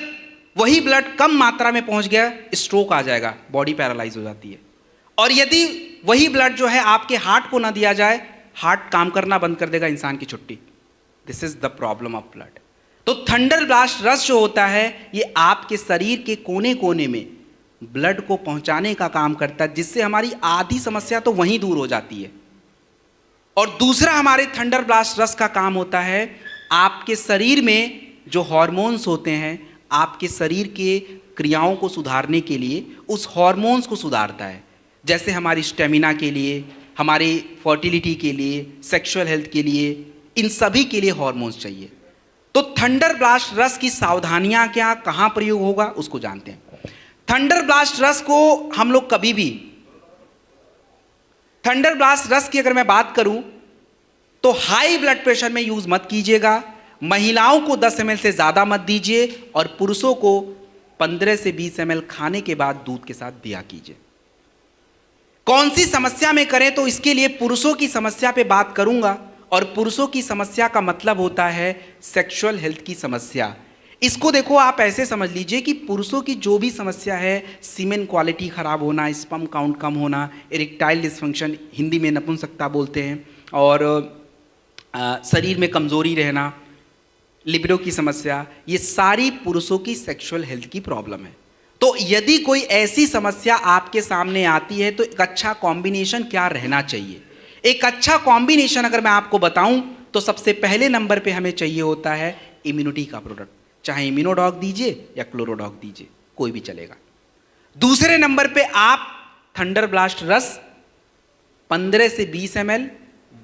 वही ब्लड कम मात्रा में पहुंच गया, स्ट्रोक आ जाएगा, बॉडी पैरालाइज हो जाती है। और यदि वही ब्लड जो है आपके हार्ट को ना दिया जाए, हार्ट काम करना बंद कर देगा, इंसान की छुट्टी। This is the problem of blood. तो थंडर ब्लास्ट रस जो होता है ये आपके शरीर के कोने कोने में ब्लड को पहुंचाने का काम करता है, जिससे हमारी आधी समस्या तो वहीं दूर हो जाती है। और दूसरा हमारे थंडर ब्लास्ट रस का काम होता है आपके शरीर में जो हार्मोन्स होते हैं, आपके शरीर के क्रियाओं को सुधारने के लिए उस हार्मोन्स को सुधारता है। जैसे हमारी स्टेमिना के लिए, हमारी फर्टिलिटी के लिए, सेक्सुअल हेल्थ के लिए, इन सभी के लिए हार्मोन्स चाहिए। तो थंडर ब्लास्ट रस की सावधानियां क्या, कहां प्रयोग होगा, उसको जानते हैं। थंडर ब्लास्ट रस को हम लोग कभी भी, थंडर ब्लास्ट रस की अगर मैं बात करूं तो हाई ब्लड प्रेशर में यूज मत कीजिएगा। महिलाओं को 10 ml से ज्यादा मत दीजिए और पुरुषों को 15 से 20 ml खाने के बाद दूध के साथ दिया कीजिए। कौन सी समस्या में करें, तो इसके लिए पुरुषों की समस्या पे बात करूंगा। और पुरुषों की समस्या का मतलब होता है सेक्सुअल हेल्थ की समस्या। इसको देखो आप ऐसे समझ लीजिए कि पुरुषों की जो भी समस्या है, सीमेन क्वालिटी खराब होना, स्पर्म काउंट कम होना, इरेक्टाइल डिस्फंक्शन, हिंदी में नपुंसकता बोलते हैं, और शरीर में कमजोरी रहना, लिबिडो की समस्या, ये सारी पुरुषों की सेक्सुअल हेल्थ की प्रॉब्लम है। तो यदि कोई ऐसी समस्या आपके सामने आती है तो एक अच्छा कॉम्बिनेशन क्या रहना चाहिए? एक अच्छा कॉम्बिनेशन अगर मैं आपको बताऊं तो सबसे पहले नंबर पे हमें चाहिए होता है इम्यूनिटी का प्रोडक्ट। चाहे इम्यूनोडॉक दीजिए या क्लोरोडॉक दीजिए, कोई भी चलेगा। दूसरे नंबर पे आप थंडर ब्लास्ट रस 15 से 20 ml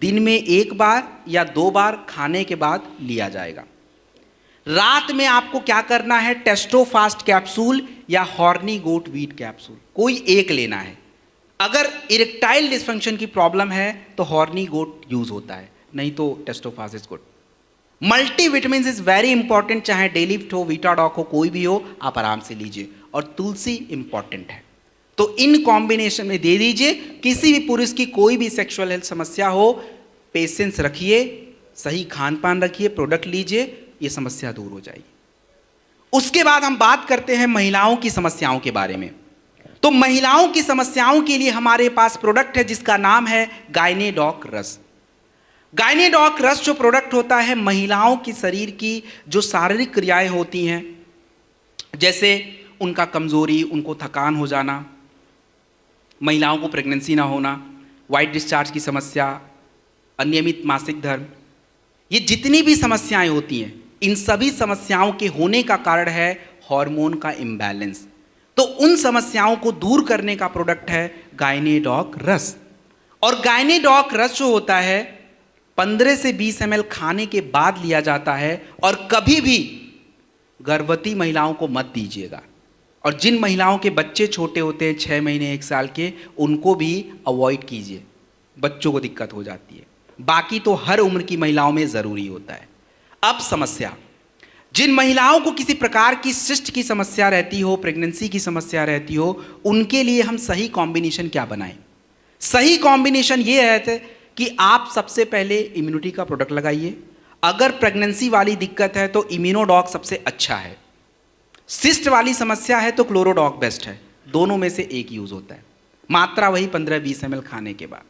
दिन में एक बार या 2 बार खाने के बाद लिया जाएगा। रात में आपको क्या करना है, टेस्टोफास्ट कैप्सूल या हॉर्नी गोट वीट कैप्सूल, कोई एक लेना है। अगर इरेक्टाइल डिस्फंक्शन की प्रॉब्लम है तो हॉर्नी गोट यूज होता है, नहीं तो Testofast is good. Multivitamin is very important, चाहे डेलीफ्ट हो, वीटाडॉक हो, कोई भी हो, आप आराम से लीजिए। और तुलसी इंपॉर्टेंट है, तो इन कॉम्बिनेशन में दे दीजिए। किसी भी पुरुष की कोई भी सेक्सुअल हेल्थ समस्या हो, पेशेंस रखिए, सही खान पान रखिए, प्रोडक्ट लीजिए, ये समस्या दूर हो जाएगी। उसके बाद हम बात करते हैं महिलाओं की समस्याओं के बारे में। तो महिलाओं की समस्याओं के लिए हमारे पास प्रोडक्ट है जिसका नाम है गायनेडॉक रस। गायनेडॉक रस जो प्रोडक्ट होता है, महिलाओं की शरीर की जो शारीरिक क्रियाएं होती हैं, जैसे उनका कमजोरी, उनको थकान हो जाना, महिलाओं को प्रेगनेंसी ना होना, वाइट डिस्चार्ज की समस्या, अनियमित मासिक धर्म, ये जितनी भी समस्याएं होती हैं, इन सभी समस्याओं के होने का कारण है हार्मोन का इम्बैलेंस। तो उन समस्याओं को दूर करने का प्रोडक्ट है गायनेडॉक रस। और गायनेडॉक रस जो होता है 15 से 20 ml खाने के बाद लिया जाता है, और कभी भी गर्भवती महिलाओं को मत दीजिएगा। और जिन महिलाओं के बच्चे छोटे होते हैं 6 महीने 1 साल के, उनको भी अवॉइड कीजिए, बच्चों को दिक्कत हो जाती है। बाकी तो हर उम्र की महिलाओं में ज़रूरी होता है। अब समस्या, जिन महिलाओं को किसी प्रकार की सिस्ट की समस्या रहती हो, प्रेगनेंसी की समस्या रहती हो, उनके लिए हम सही कॉम्बिनेशन क्या बनाएं? सही कॉम्बिनेशन ये है कि आप सबसे पहले इम्यूनिटी का प्रोडक्ट लगाइए। अगर प्रेगनेंसी वाली दिक्कत है तो इम्यूनोडॉक सबसे अच्छा है। सिस्ट वाली समस्या है तो क्लोरोडॉक बेस्ट है। दोनों में से एक यूज होता है, मात्रा वही 15-20 ml खाने के बाद।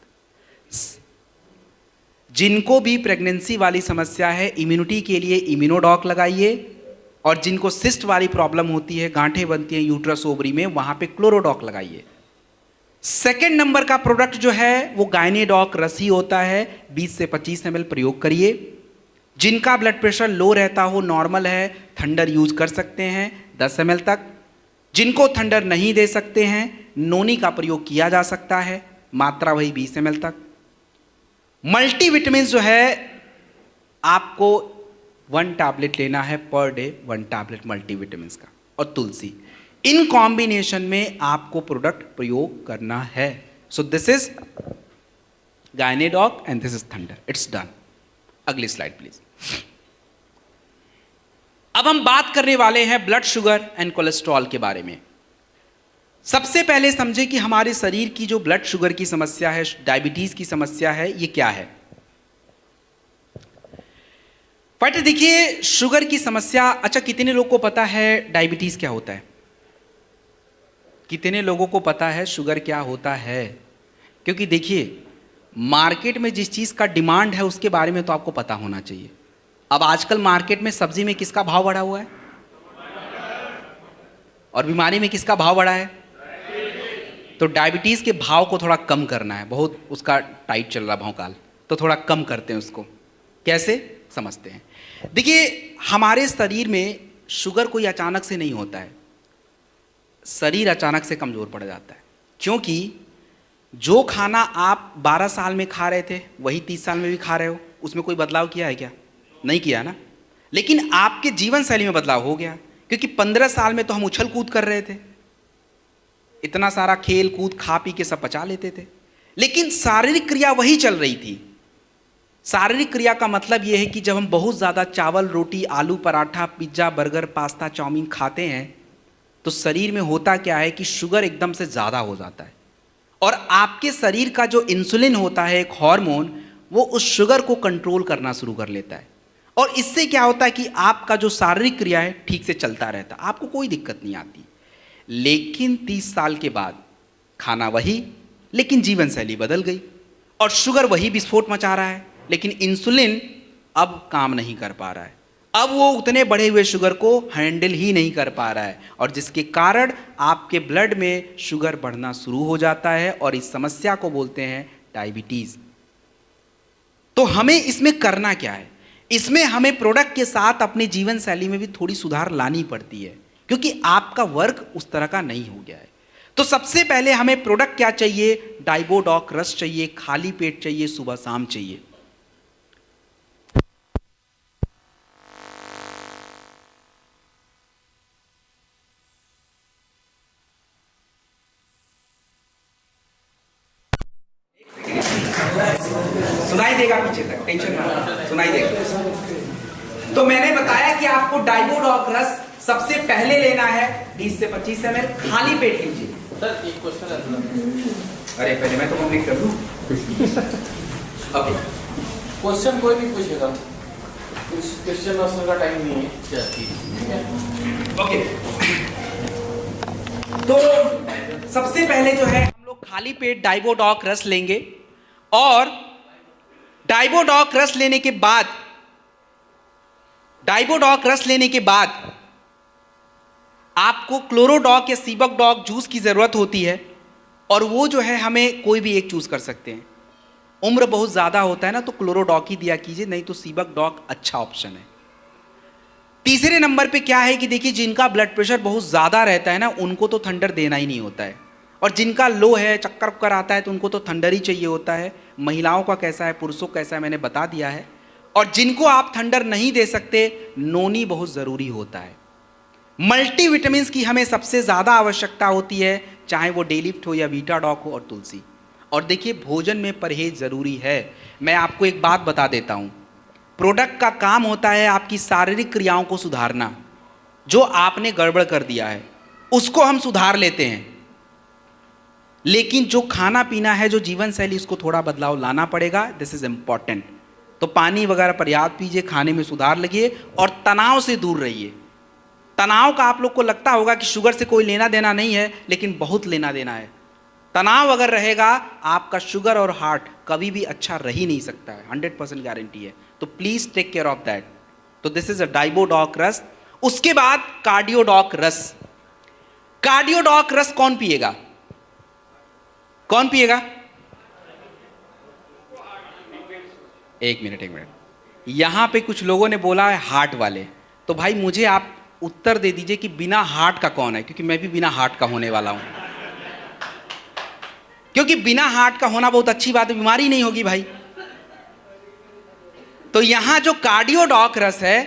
जिनको भी प्रेगनेंसी वाली समस्या है, इम्यूनिटी के लिए इम्यूनोडॉक लगाइए, और जिनको सिस्ट वाली प्रॉब्लम होती है, गांठें बनती हैं यूट्रस ओवरी में, वहां पे क्लोरोडॉक लगाइए। सेकेंड नंबर का प्रोडक्ट जो है वो गायनेडॉक रस ही होता है। 20 से 25 ml प्रयोग करिए। जिनका ब्लड प्रेशर लो रहता हो, नॉर्मल है, थंडर यूज कर सकते हैं 10 ml तक। जिनको थंडर नहीं दे सकते हैं, नोनी का प्रयोग किया जा सकता है, मात्रा वही 20 ml तक। मल्टीविटामिन जो है आपको 1 टैबलेट लेना है पर डे, 1 टैबलेट मल्टीविटामिन का, और तुलसी, इन कॉम्बिनेशन में आपको प्रोडक्ट प्रयोग करना है। So this is Gynedoc and this is Thunder. It's done. अगली स्लाइड प्लीज। अब हम बात करने वाले हैं ब्लड शुगर एंड कोलेस्ट्रॉल के बारे में। सबसे पहले समझे कि हमारे शरीर की जो ब्लड शुगर की समस्या है, डायबिटीज की समस्या है, ये क्या है। बट देखिए, शुगर की समस्या, अच्छा कितने लोगों को पता है डायबिटीज क्या होता है? कितने लोगों को पता है शुगर क्या होता है? क्योंकि देखिए, मार्केट में जिस चीज का डिमांड है उसके बारे में तो आपको पता होना चाहिए। अब आजकल मार्केट में सब्जी में किसका भाव बढ़ा हुआ है, और बीमारी में किसका भाव बढ़ा है? तो डायबिटीज के भाव को थोड़ा कम करना है, बहुत उसका टाइट चल रहा भावकाल, तो थोड़ा कम करते हैं उसको। कैसे समझते हैं? देखिए, हमारे शरीर में शुगर कोई अचानक से नहीं होता है। शरीर अचानक से कमजोर पड़ जाता है, क्योंकि जो खाना आप 12 साल में खा रहे थे वही 30 साल में भी खा रहे हो। उसमें कोई बदलाव किया है क्या? नहीं किया ना। लेकिन आपके जीवन शैली में बदलाव हो गया, क्योंकि 15 साल में तो हम उछल कूद कर रहे थे, इतना सारा खेल कूद खा पी के सब पचा लेते थे, लेकिन शारीरिक क्रिया वही चल रही थी। शारीरिक क्रिया का मतलब यह है कि जब हम बहुत ज़्यादा चावल, रोटी, आलू paratha, pizza, burger, pasta, chow mein खाते हैं तो शरीर में होता क्या है कि शुगर एकदम से ज़्यादा हो जाता है, और आपके शरीर का जो इंसुलिन होता है, एक हार्मोन, वो उस शुगर को कंट्रोल करना शुरू कर लेता है। और इससे क्या होता है कि आपका जो शारीरिक क्रिया है ठीक से चलता रहता, आपको कोई दिक्कत नहीं आती। लेकिन 30 साल के बाद खाना वही, लेकिन जीवन शैली बदल गई, और शुगर वही विस्फोट मचा रहा है, लेकिन इंसुलिन अब काम नहीं कर पा रहा है। अब वो उतने बढ़े हुए शुगर को हैंडल ही नहीं कर पा रहा है, और जिसके कारण आपके ब्लड में शुगर बढ़ना शुरू हो जाता है, और इस समस्या को बोलते हैं डायबिटीज। तो हमें इसमें करना क्या है? इसमें हमें प्रोडक्ट के साथ अपने जीवन शैली में भी थोड़ी सुधार लानी पड़ती है, क्योंकि आपका वर्क उस तरह का नहीं हो गया है। तो सबसे पहले हमें प्रोडक्ट क्या चाहिए? डाइबोडॉक रस चाहिए, खाली पेट चाहिए, सुबह शाम चाहिए। सुनाई देगा पीछे तक, टेंशन मत, सुनाई देगा। तो मैंने बताया कि आपको डाइबोडॉक रस सबसे पहले लेना है 20 से 25 ml, खाली पेट लीजिए। सर एक क्वेश्चन है। अरे पहले मैं तो कंप्लीट कर दूं। ओके, क्वेश्चन कोई भी पूछेगा, क्वेश्चन आंसर का टाइम नहीं है। ओके, तो सबसे पहले जो है हम लोग खाली पेट डाइबोडॉक रस लेंगे, और डाइबोडॉक रस लेने के बाद आपको आपको क्लोरोडॉक या सीबकडॉक जूस की ज़रूरत होती है, और वो जो है हमें कोई भी एक चूज़ कर सकते हैं। उम्र बहुत ज़्यादा होता है ना, तो क्लोरोडॉक ही दिया कीजिए, नहीं तो सीबकडॉक अच्छा ऑप्शन है। तीसरे नंबर पे क्या है कि देखिए, जिनका ब्लड प्रेशर बहुत ज़्यादा रहता है ना, उनको तो थंडर देना ही नहीं होता है, और जिनका लो है, चक्कर वक्कर आता है, तो उनको तो थंडर ही चाहिए होता है। महिलाओं का कैसा है, पुरुषों का कैसा है, मैंने बता दिया है। और जिनको आप थंडर नहीं दे सकते, नोनी बहुत ज़रूरी होता है। मल्टीविटामिन्स की हमें सबसे ज़्यादा आवश्यकता होती है, चाहे वो डेलिफ्ट हो या वीटाडॉक हो, और तुलसी। और देखिए, भोजन में परहेज ज़रूरी है। मैं आपको एक बात बता देता हूँ, प्रोडक्ट का काम होता है आपकी शारीरिक क्रियाओं को सुधारना। जो आपने गड़बड़ कर दिया है उसको हम सुधार लेते हैं, लेकिन जो खाना पीना है, जो जीवन शैली, इसको थोड़ा बदलाव लाना पड़ेगा। This is important. तो पानी वगैरह पर्याप्त पीजिए, खाने में सुधार लगिए, और तनाव से दूर रहिए। तनाव का आप लोग को लगता होगा कि शुगर से कोई लेना देना नहीं है, लेकिन बहुत लेना देना है। तनाव अगर रहेगा, आपका शुगर और हार्ट कभी भी अच्छा रह ही नहीं सकता है, 100% गारंटी है। तो please take care of that. तो दिस इज अ डाइबोडॉक रस। उसके बाद कार्डियोडॉक रस। कार्डियोडॉक रस कौन पिएगा? कौन पिएगा? एक मिनट। यहां पे कुछ लोगों ने बोला है हार्ट वाले, तो भाई मुझे आप उत्तर दे दीजिए कि बिना हार्ट का कौन है, क्योंकि मैं भी बिना हार्ट का होने वाला हूं। क्योंकि बिना हार्ट का होना बहुत अच्छी बात है, बीमारी नहीं होगी भाई। तो यहां जो कार्डियोडॉक रस है,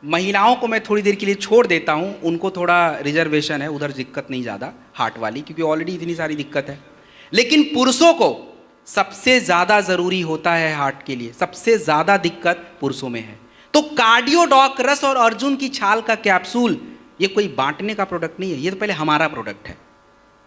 महिलाओं को मैं थोड़ी देर के लिए छोड़ देता हूं, उनको थोड़ा रिजर्वेशन है, उधर दिक्कत नहीं ज़्यादा हार्ट वाली, क्योंकि ऑलरेडी इतनी सारी दिक्कत है। लेकिन पुरुषों को सबसे ज़्यादा ज़रूरी होता है हार्ट के लिए, सबसे ज़्यादा दिक्कत पुरुषों में है। तो कार्डियोडॉक रस और अर्जुन की छाल का कैप्सूल, ये कोई बांटने का प्रोडक्ट नहीं है, ये तो पहले हमारा प्रोडक्ट है।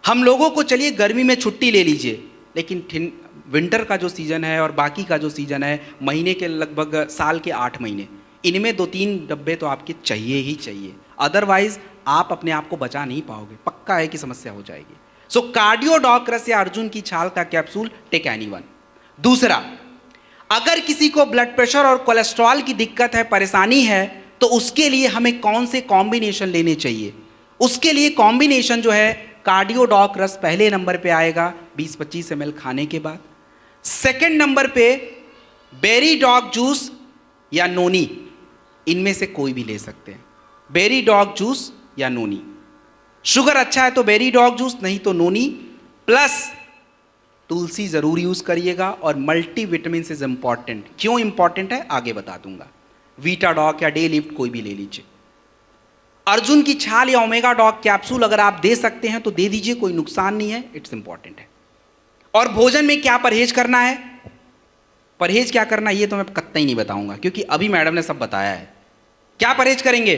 हम लोगों को, चलिए गर्मी में छुट्टी ले लीजिए, लेकिन विंटर का जो सीज़न है और बाकी का जो सीज़न है, महीने के लगभग साल के 8 महीने, इनमें 2-3 डब्बे तो आपके चाहिए ही चाहिए। अदरवाइज आप अपने आप को बचा नहीं पाओगे, पक्का है कि समस्या हो जाएगी। सो कार्डियोडॉक रस या अर्जुन की छाल का कैप्सूल, टेक एनीवन। दूसरा, अगर किसी को ब्लड प्रेशर और कोलेस्ट्रॉल की दिक्कत है, परेशानी है, तो उसके लिए हमें कौन से कॉम्बिनेशन लेने चाहिए? उसके लिए कॉम्बिनेशन जो है, कार्डियोडॉक रस पहले नंबर पे आएगा 20-25 ml खाने के बाद। सेकंड नंबर पे बेरी डॉग जूस या नोनी, इनमें से कोई भी ले सकते हैं। बेरी डॉग जूस या नोनी। शुगर अच्छा है तो बेरी डॉग जूस, नहीं तो नोनी, प्लस तुलसी जरूर यूज करिएगा। और मल्टीविटामिन इज इंपॉर्टेंट। क्यों इंपॉर्टेंट है आगे बता दूंगा। वीटाडॉक या डे लिफ्ट कोई भी ले लीजिए। अर्जुन की छाल या ओमेगा डॉग कैप्सूल अगर आप दे सकते हैं तो दे दीजिए, कोई नुकसान नहीं है, इट्स इंपॉर्टेंट है। और भोजन में क्या परहेज करना है, परहेज क्या करना है ये तो मैं कतई नहीं बताऊंगा, क्योंकि अभी मैडम ने सब बताया है। क्या परहेज करेंगे?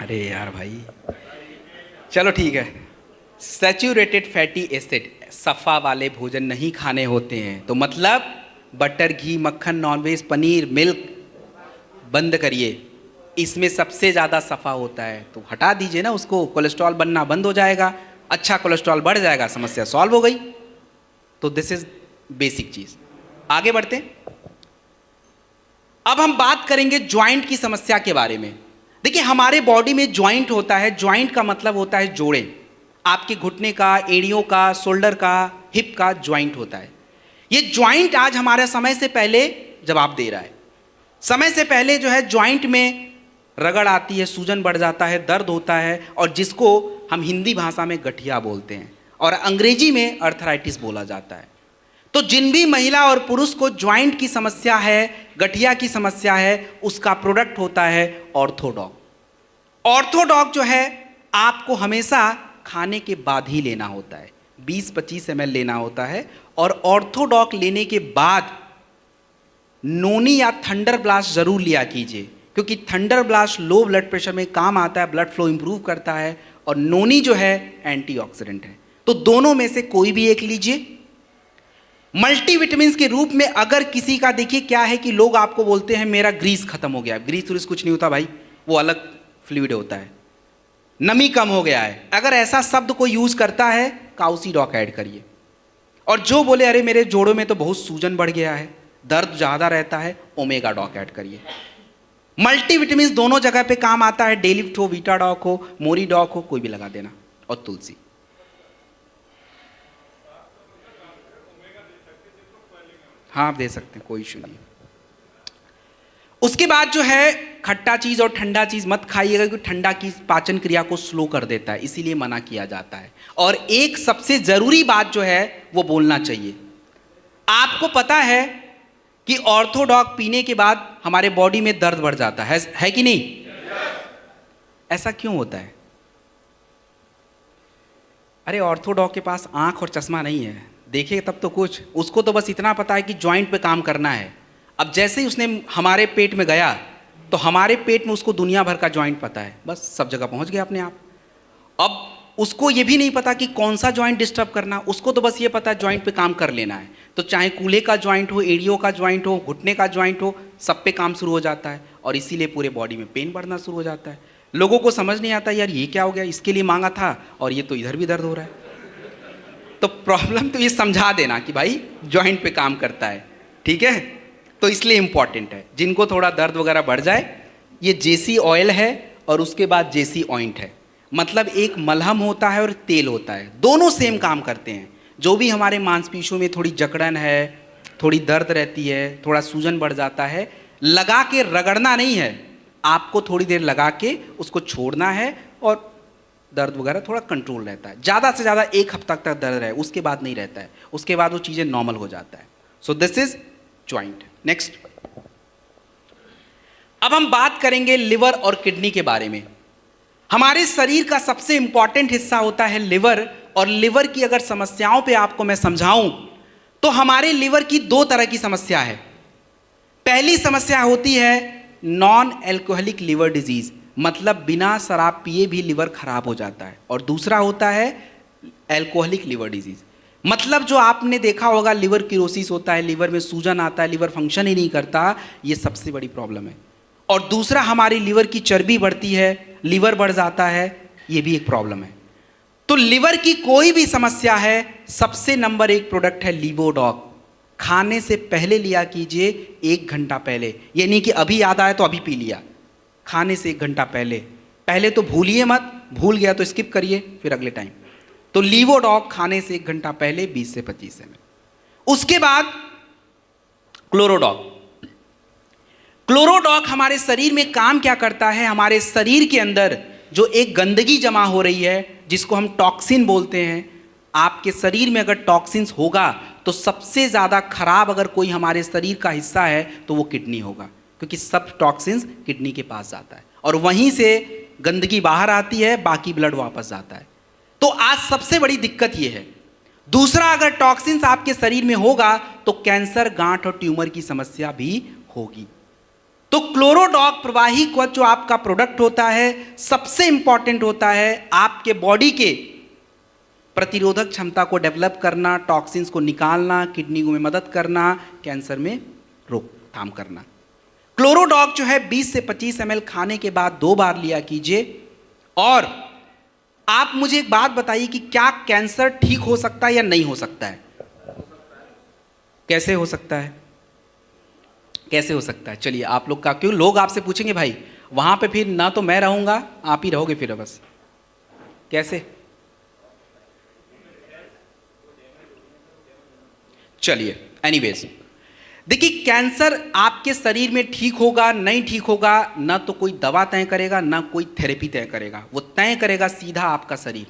अरे यार भाई, चलो ठीक है। सैचुरेटेड फैटी एसिड, सफ़ा वाले भोजन नहीं खाने होते हैं, तो मतलब बटर, घी, मक्खन, नॉनवेज, पनीर, मिल्क बंद करिए। इसमें सबसे ज़्यादा सफ़ा होता है, तो हटा दीजिए ना उसको, कोलेस्ट्रॉल बनना बंद हो जाएगा, अच्छा कोलेस्ट्रॉल बढ़ जाएगा, समस्या सॉल्व हो गई। तो दिस इज बेसिक चीज़। आगे बढ़ते हैं। अब हम बात करेंगे ज्वाइंट की समस्या के बारे में। देखिए, हमारे बॉडी में ज्वाइंट होता है। ज्वाइंट का मतलब होता है जोड़े। आपके घुटने का, एड़ियों का, शोल्डर का, हिप का ज्वाइंट होता है। ये ज्वाइंट आज हमारे समय से पहले जवाब दे रहा है। समय से पहले जो है ज्वाइंट में रगड़ आती है, सूजन बढ़ जाता है, दर्द होता है, और जिसको हम हिंदी भाषा में गठिया बोलते हैं और अंग्रेजी में अर्थराइटिस बोला जाता है। तो जिन भी महिला और पुरुष को ज्वाइंट की समस्या है, गठिया की समस्या है, उसका प्रोडक्ट होता है ऑर्थोडॉक। ऑर्थोडॉक जो है आपको हमेशा खाने के बाद ही लेना होता है, 20-25 ml लेना होता है। और ऑर्थोडॉक लेने के बाद नोनी या थंडर ब्लास्ट जरूर लिया कीजिए, क्योंकि thunder blast low blood pressure में काम आता है, ब्लड फ्लो इंप्रूव करता है, और नोनी जो है एंटीऑक्सीडेंट है। तो दोनों में से कोई भी एक लीजिए। मल्टीविटामिन के रूप में अगर किसी का, देखिए क्या है कि लोग आपको बोलते हैं मेरा ग्रीस खत्म हो गया। ग्रीस व्रीस कुछ नहीं होता भाई, वो अलग फ्लूइड होता है, नमी कम हो गया है। अगर ऐसा शब्द कोई यूज करता है, काउसीडॉक ऐड करिए। और जो बोले अरे मेरे जोड़ों में तो बहुत सूजन बढ़ गया है, दर्द ज़्यादा रहता है, ओमेगा डॉक ऐड करिए। मल्टीविटामिन दोनों जगह पे काम आता है, डेलिफ्ट हो, वीटा डॉक हो, मोरी डॉक हो, कोई भी लगा देना, और तुलसी। हाँ आप दे सकते हैं, कोई इशू नहीं। उसके बाद जो है खट्टा चीज और ठंडा चीज मत खाइएगा, क्योंकि ठंडा की पाचन क्रिया को स्लो कर देता है, इसीलिए मना किया जाता है। और एक सबसे जरूरी बात जो है वो बोलना चाहिए, आपको पता है कि ऑर्थोडॉक पीने के बाद हमारे बॉडी में दर्द बढ़ जाता है कि नहीं? ऐसा क्यों होता है? अरे ऑर्थोडॉक के पास आंख और चश्मा नहीं है, देखे तब तो कुछ, उसको तो बस इतना पता है कि जॉइंट पे काम करना है। अब जैसे ही उसने हमारे पेट में गया तो हमारे पेट में उसको दुनिया भर का जॉइंट पता है, बस सब जगह पहुंच गया अपने आप। अब उसको ये भी नहीं पता कि कौन सा जॉइंट डिस्टर्ब करना, उसको तो बस ये पता है जॉइंट पे काम कर लेना है। तो चाहे कूल्हे का जॉइंट हो, एड़ियों का जॉइंट हो, घुटने का जॉइंट हो, सब पे काम शुरू हो जाता है, और इसीलिए पूरे बॉडी में पेन बढ़ना शुरू हो जाता है। लोगों को समझ नहीं आता यार ये क्या हो गया, इसके लिए मांगा था और ये तो इधर भी दर्द हो रहा है। तो प्रॉब्लम तो ये समझा देना कि भाई जॉइंट पे काम करता है, ठीक है? तो इसलिए इंपॉर्टेंट है। जिनको थोड़ा दर्द वगैरह बढ़ जाए, ये जेसी ऑयल है और उसके बाद जेसी ऑइंट है, मतलब एक मलहम होता है और तेल होता है, दोनों सेम काम करते हैं। जो भी हमारे मांसपेशियों में थोड़ी जकड़न है, थोड़ी दर्द रहती है, थोड़ा सूजन बढ़ जाता है, लगा के रगड़ना नहीं है, आपको थोड़ी देर लगा के उसको छोड़ना है और दर्द वगैरह थोड़ा कंट्रोल रहता है। ज़्यादा से ज़्यादा 1 हफ्ता तक दर्द रहे, उसके बाद नहीं रहता है, उसके बाद वो चीज़ें नॉर्मल हो जाता है। So this is joint. Next, अब हम बात करेंगे लिवर और किडनी के बारे में। हमारे शरीर का सबसे इंपॉर्टेंट हिस्सा होता है लिवर, और लिवर की अगर समस्याओं पे आपको मैं समझाऊं तो हमारे लिवर की 2 तरह की समस्या है। पहली समस्या होती है नॉन एल्कोहलिक लिवर डिजीज, मतलब बिना शराब पिए भी लिवर खराब हो जाता है, और दूसरा होता है एल्कोहलिक लिवर डिजीज, मतलब जो आपने देखा होगा लिवर किरोसिस होता है, लिवर में सूजन आता है, लिवर फंक्शन ही नहीं करता, ये सबसे बड़ी प्रॉब्लम है। और दूसरा हमारी लिवर की चर्बी बढ़ती है, लिवर बढ़ जाता है, ये भी एक प्रॉब्लम है। तो लिवर की कोई भी समस्या है, सबसे नंबर 1 प्रोडक्ट है लिवोडॉक। खाने से पहले लिया कीजिए, 1 घंटा पहले, ये नहीं कि अभी याद आया तो अभी पी लिया, खाने से 1 घंटा पहले। पहले तो भूलिए मत, भूल गया तो स्किप करिए फिर अगले टाइम। तो लिवोडॉक खाने से 1 घंटा पहले 20 से 25 ml। उसके बाद क्लोरोडॉक। क्लोरोडॉक हमारे शरीर में काम क्या करता है, हमारे शरीर के अंदर जो एक गंदगी जमा हो रही है जिसको हम टॉक्सिन बोलते हैं, आपके शरीर में अगर टॉक्सिन्स होगा तो सबसे ज़्यादा खराब अगर कोई हमारे शरीर का हिस्सा है तो वो किडनी होगा, क्योंकि सब टॉक्सिन्स किडनी के पास जाता है और वहीं से गंदगी बाहर आती है, बाकी ब्लड वापस जाता है। तो आज सबसे बड़ी दिक्कत ये है। दूसरा, अगर टॉक्सिन्स आपके शरीर में होगा तो कैंसर, गांठ और ट्यूमर की समस्या भी होगी। तो क्लोरोडॉक प्रवाही कवच जो आपका प्रोडक्ट होता है, सबसे इंपॉर्टेंट होता है आपके बॉडी के प्रतिरोधक क्षमता को डेवलप करना, टॉक्सिन्स को निकालना, किडनी में मदद करना, कैंसर में रोकथाम करना। क्लोरोडॉक जो है 20 से 25 ml खाने के बाद 2 बार लिया कीजिए। और आप मुझे एक बात बताइए कि क्या कैंसर ठीक हो सकता है या नहीं हो सकता है? कैसे हो सकता है? कैसे हो सकता है? चलिए आप लोग का, क्यों लोग आपसे पूछेंगे भाई वहां पे फिर ना तो मैं रहूंगा, आप ही रहोगे फिर बस, कैसे? चलिए एनीवेज, देखिए कैंसर आपके शरीर में ठीक होगा नहीं ठीक होगा, ना तो कोई दवा तय करेगा ना कोई थेरेपी तय करेगा, वो तय करेगा सीधा आपका शरीर।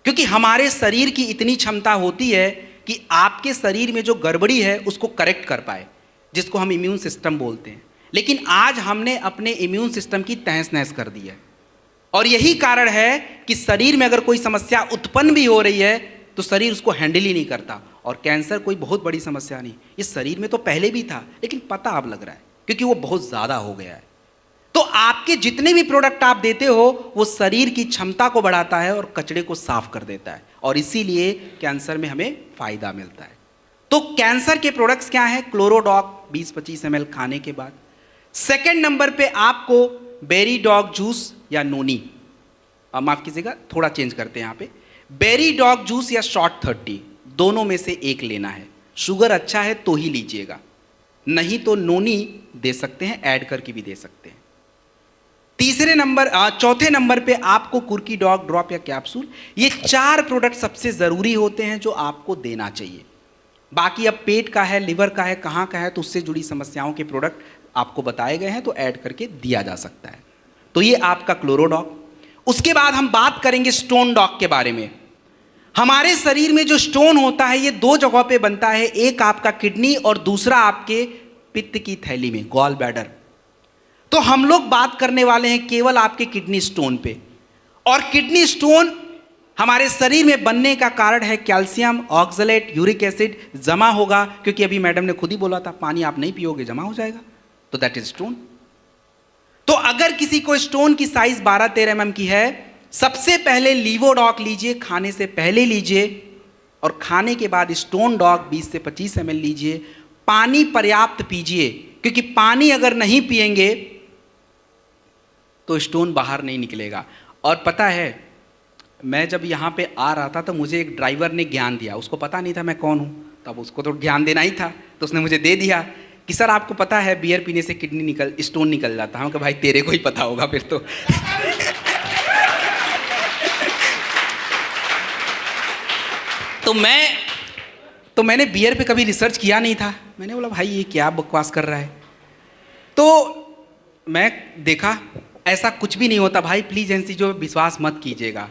क्योंकि हमारे शरीर की इतनी क्षमता होती है कि आपके शरीर में जो गड़बड़ी है उसको करेक्ट कर पाए, जिसको हम इम्यून सिस्टम बोलते हैं। लेकिन आज हमने अपने इम्यून सिस्टम की तहस नहस कर दी है, और यही कारण है कि शरीर में अगर कोई समस्या उत्पन्न भी हो रही है तो शरीर उसको हैंडल ही नहीं करता। और कैंसर कोई बहुत बड़ी समस्या नहीं, इस शरीर में तो पहले भी था लेकिन पता अब लग रहा है क्योंकि वो बहुत ज़्यादा हो गया है। तो आपके जितने भी प्रोडक्ट आप देते हो वो शरीर की क्षमता को बढ़ाता है और कचरे को साफ कर देता है, और इसीलिए कैंसर में हमें फायदा मिलता है। तो कैंसर के प्रोडक्ट्स क्या हैं? क्लोरोडॉक 20-25 ml खाने के बाद। सेकेंड नंबर पे आपको बेरी डॉग जूस या नोनी, माफ कीजिएगा थोड़ा चेंज करते हैं यहाँ पे, बेरी डॉग जूस या शॉर्ट 30, दोनों में से एक लेना है। शुगर अच्छा है तो ही लीजिएगा, नहीं तो नोनी दे सकते हैं, ऐड करके भी दे सकते हैं। चौथे नंबर पे आपको कुर्की डॉग ड्रॉप या कैप्सूल, ये 4 प्रोडक्ट सबसे ज़रूरी होते हैं जो आपको देना चाहिए। बाकी अब पेट का है, लिवर का है, कहाँ का है, तो उससे जुड़ी समस्याओं के प्रोडक्ट आपको बताए गए हैं तो ऐड करके दिया जा सकता है। तो ये आपका क्लोरोडॉग। उसके बाद हम बात करेंगे स्टोन डॉग के बारे में। हमारे शरीर में जो स्टोन होता है ये 2 जगहों पे बनता है, एक आपका किडनी और दूसरा आपके पित्त की थैली में, गॉल ब्लैडर। तो हम लोग बात करने वाले हैं केवल आपके किडनी स्टोन पे। और किडनी स्टोन हमारे शरीर में बनने का कारण है कैल्शियम, ऑक्सलेट, यूरिक एसिड जमा होगा, क्योंकि अभी मैडम ने खुद ही बोला था पानी आप नहीं पियोगे जमा हो जाएगा, तो दैट इज स्टोन। तो अगर किसी को स्टोन की साइज 12-13 mm की है, सबसे पहले लीवोडॉक लीजिए, खाने से पहले लीजिए, और खाने के बाद स्टोन डॉग 20 से 25 ml लीजिए। पानी पर्याप्त पीजिए, क्योंकि पानी अगर नहीं पिएंगे तो स्टोन बाहर नहीं निकलेगा। और पता है, मैं जब यहाँ पे आ रहा था तो मुझे एक ड्राइवर ने ज्ञान दिया, उसको पता नहीं था मैं कौन हूँ, तब उसको तो ज्ञान देना ही था, तो उसने मुझे दे दिया कि सर आपको पता है बियर पीने से स्टोन निकल जाता है। कि भाई तेरे को ही पता होगा फिर तो। तो मैंने बियर पे कभी रिसर्च किया नहीं था, मैंने बोला भाई ये क्या बकवास कर रहा है। तो मैं देखा ऐसा कुछ भी नहीं होता भाई, प्लीज एनसी जो विश्वास मत कीजिएगा।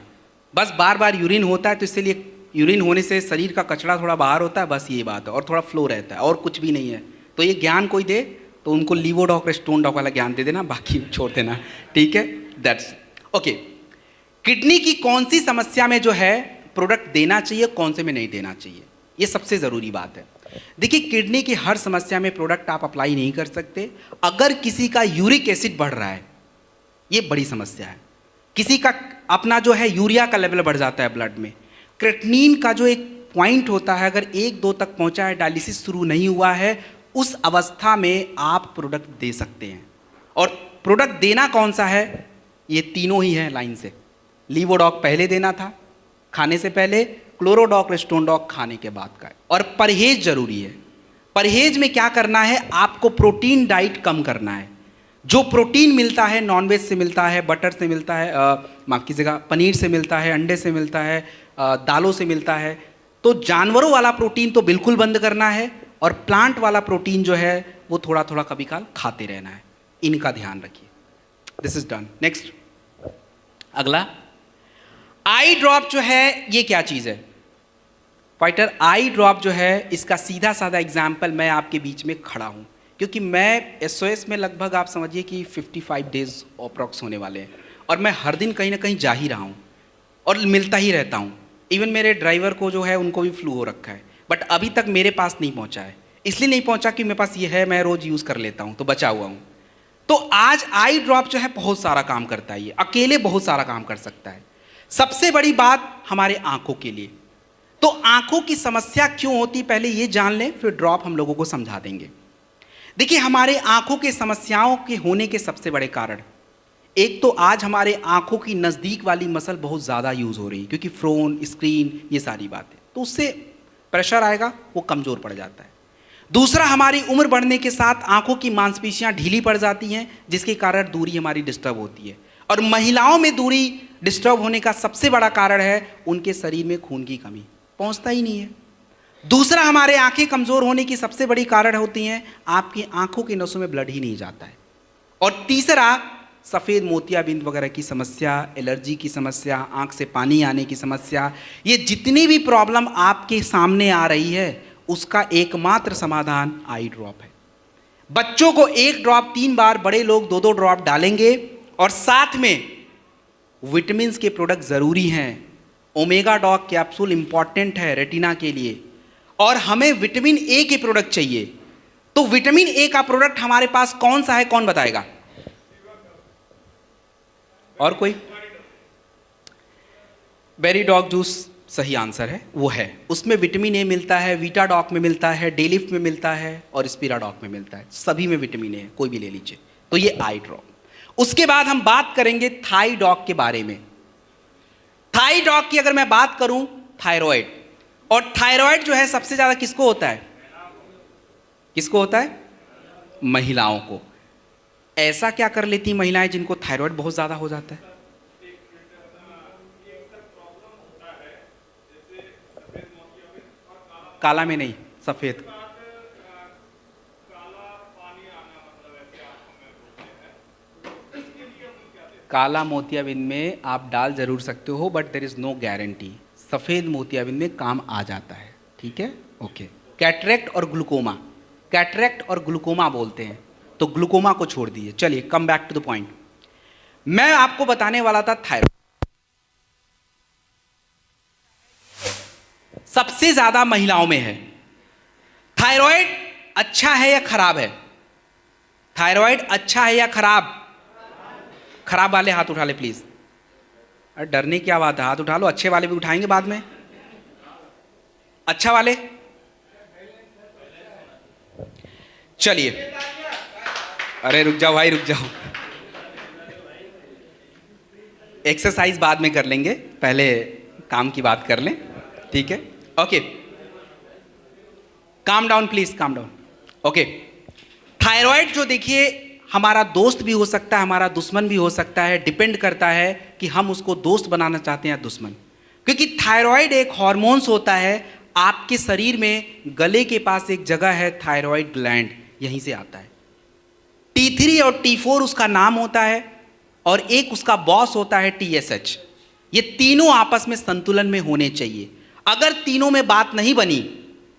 बस बार बार यूरिन होता है तो इसलिए यूरिन होने से शरीर का कचरा थोड़ा बाहर होता है, बस ये बात है, और थोड़ा फ्लो रहता है और कुछ भी नहीं है। तो ये ज्ञान कोई दे तो उनको लीवोडॉक और स्टोन डॉग वाला ज्ञान दे देना, बाकी छोड़ देना, ठीक है। That's okay. किडनी की कौन सी समस्या में जो है प्रोडक्ट देना चाहिए, कौन से में नहीं देना चाहिए, ये सबसे ज़रूरी बात है। देखिए किडनी की हर समस्या में प्रोडक्ट आप अप्लाई नहीं कर सकते। अगर किसी का यूरिक एसिड बढ़ रहा है, ये बड़ी समस्या है, किसी का अपना जो है यूरिया का लेवल बढ़ जाता है ब्लड में, क्रेटिनिन का जो एक पॉइंट होता है अगर 1-2 तक पहुंचा है, डायलिसिस शुरू नहीं हुआ है, उस अवस्था में आप प्रोडक्ट दे सकते हैं। और प्रोडक्ट देना कौन सा है, ये तीनों ही हैं लाइन से। लीवोडॉक पहले देना था खाने से पहले, क्लोरोडॉक, स्टोनडॉक खाने के बाद का है। और परहेज जरूरी है। परहेज में क्या करना है, आपको प्रोटीन डाइट कम करना है। जो प्रोटीन मिलता है नॉनवेज से मिलता है, बटर से मिलता है, माफ कीजिएगा पनीर से मिलता है, अंडे से मिलता है, दालों से मिलता है, तो जानवरों वाला प्रोटीन तो बिल्कुल बंद करना है, और प्लांट वाला प्रोटीन जो है वो थोड़ा थोड़ा कभी काल खाते रहना है। इनका ध्यान रखिए। This is done. नेक्स्ट, अगला आई ड्रॉप जो है, ये क्या चीज़ है फाइटर? आई ड्रॉप जो है, इसका सीधा साधा एग्जाम्पल मैं आपके बीच में खड़ा हूँ, क्योंकि मैं SOS में लगभग आप समझिए कि 55 डेज अप्रॉक्स होने वाले हैं, और मैं हर दिन कहीं ना कहीं जा ही रहा हूँ और मिलता ही रहता हूँ। इवन मेरे ड्राइवर को जो है उनको भी फ्लू हो रखा है, बट अभी तक मेरे पास नहीं पहुँचा है। इसलिए नहीं पहुँचा कि मेरे पास ये है, मैं रोज़ यूज़ कर लेता हूँ तो बचा हुआ हूँ। तो आज आई ड्रॉप जो है बहुत सारा काम करता है, ये अकेले बहुत सारा काम कर सकता है। सबसे बड़ी बात हमारे आँखों के लिए, तो आँखों की समस्या क्यों होती, पहले ये जान लें, फिर ड्रॉप हम लोगों को समझा देंगे। देखिए हमारे आंखों के समस्याओं के होने के सबसे बड़े कारण, एक तो आज हमारे आंखों की नज़दीक वाली मसल बहुत ज़्यादा यूज़ हो रही है, क्योंकि फ़ोन, स्क्रीन, ये सारी बातें, तो उससे प्रेशर आएगा, वो कमज़ोर पड़ जाता है। दूसरा, हमारी उम्र बढ़ने के साथ आंखों की मांसपेशियां ढीली पड़ जाती हैं, जिसके कारण दूरी हमारी डिस्टर्ब होती है। और महिलाओं में दूरी डिस्टर्ब होने का सबसे बड़ा कारण है उनके शरीर में खून की कमी, पहुंचता ही नहीं है। दूसरा, हमारे आंखें कमज़ोर होने की सबसे बड़ी कारण होती हैं आपकी आंखों की नसों में ब्लड ही नहीं जाता है। और तीसरा, सफ़ेद मोतियाबिंद वगैरह की समस्या, एलर्जी की समस्या, आंख से पानी आने की समस्या, ये जितनी भी प्रॉब्लम आपके सामने आ रही है उसका एकमात्र समाधान आई ड्रॉप है। बच्चों को 1 ड्रॉप 3 बार, बड़े लोग 2-2 ड्रॉप डालेंगे। और साथ में विटामिन के प्रोडक्ट ज़रूरी हैं। ओमेगा डॉग कैप्सूल इंपॉर्टेंट है रेटिना के लिए, और हमें विटामिन ए के प्रोडक्ट चाहिए। तो विटामिन ए का प्रोडक्ट हमारे पास कौन सा है, कौन बताएगा? और कोई? बेरी डॉग जूस सही आंसर है, वो है। उसमें विटामिन ए मिलता है, वीटा डॉग में मिलता है, डेलिफ्ट में मिलता है, और स्पिरा डॉग में मिलता है। सभी में विटामिन ए है, कोई भी ले लीजिए। तो ये आई ड्रॉप। उसके बाद हम बात करेंगे थाई डॉग के बारे में। थाई डॉग की अगर मैं बात करूं, थायराइड, और थायराइड जो है सबसे ज्यादा किसको होता है? किसको होता है? महिलाओं को। ऐसा क्या कर लेती महिलाएं जिनको थायराइड बहुत ज्यादा हो जाता है? काला में नहीं, सफेद। काला मोतियाबिंद में आप डाल जरूर सकते हो, but there is no guarantee. सफेद मोतियाबिंद में काम आ जाता है, ठीक है, ओके। कैटरेक्ट और ग्लूकोमा, कैटरेक्ट और ग्लूकोमा बोलते हैं, तो ग्लूकोमा को छोड़ दीजिए। चलिए come back to the point. मैं आपको बताने वाला था थायराइड सबसे ज्यादा महिलाओं में है। थायराइड अच्छा है या खराब है? थायराइड अच्छा है या खराब? खराब वाले हाथ उठा ले प्लीज। अरे डरने की क्या बात है, हाथ उठा लो। अच्छे वाले भी उठाएंगे बाद में। अच्छा वाले, चलिए। अरे रुक जाओ भाई, रुक जाओ। एक्सरसाइज बाद में कर लेंगे, पहले काम की बात कर लें, ठीक है, okay. Calm down please, calm down, okay. Thyroid जो देखिए हमारा दोस्त भी हो सकता है, हमारा दुश्मन भी हो सकता है। डिपेंड करता है कि हम उसको दोस्त बनाना चाहते हैं या दुश्मन। क्योंकि थायराइड एक हार्मोन्स होता है आपके शरीर में। गले के पास एक जगह है थायराइड ग्लैंड, यहीं से आता है। T3 और T4 उसका नाम होता है, और एक उसका बॉस होता है TSH। ये तीनों आपस में संतुलन में होने चाहिए। अगर तीनों में बात नहीं बनी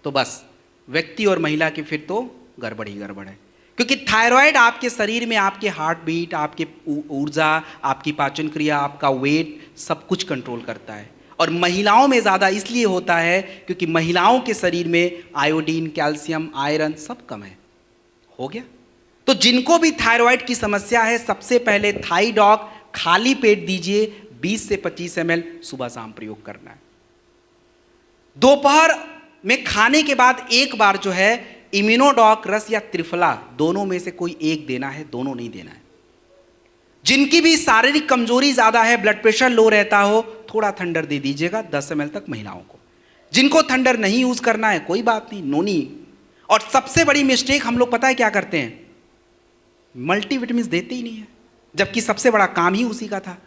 तो बस व्यक्ति और महिला की फिर तो गड़बड़ ही गड़बड़ है। क्योंकि थायराइड आपके शरीर में आपके हार्ट बीट, आपके ऊर्जा, आपकी पाचन क्रिया, आपका वेट, सब कुछ कंट्रोल करता है। और महिलाओं में ज़्यादा इसलिए होता है क्योंकि महिलाओं के शरीर में आयोडीन, कैल्शियम, आयरन सब कम है। हो गया? तो जिनको भी थायराइड की समस्या है, सबसे पहले थाईडॉक खाली पेट दीजिए, 20 से 25 ml सुबह शाम प्रयोग करना है। दोपहर में खाने के बाद एक बार जो है इम्यूनोडॉक रस या त्रिफला, दोनों में से कोई एक देना है, दोनों नहीं देना है। जिनकी भी शारीरिक कमजोरी ज्यादा है, ब्लड प्रेशर लो रहता हो, थोड़ा थंडर दे दीजिएगा 10 ml तक महिलाओं को। जिनको थंडर नहीं यूज करना है कोई बात नहीं, नोनी। और सबसे बड़ी मिस्टेक हम लोग पता है क्या करते हैं? मल्टीविटामिन देते ही नहीं है, जबकि सबसे बड़ा काम ही उसी का था।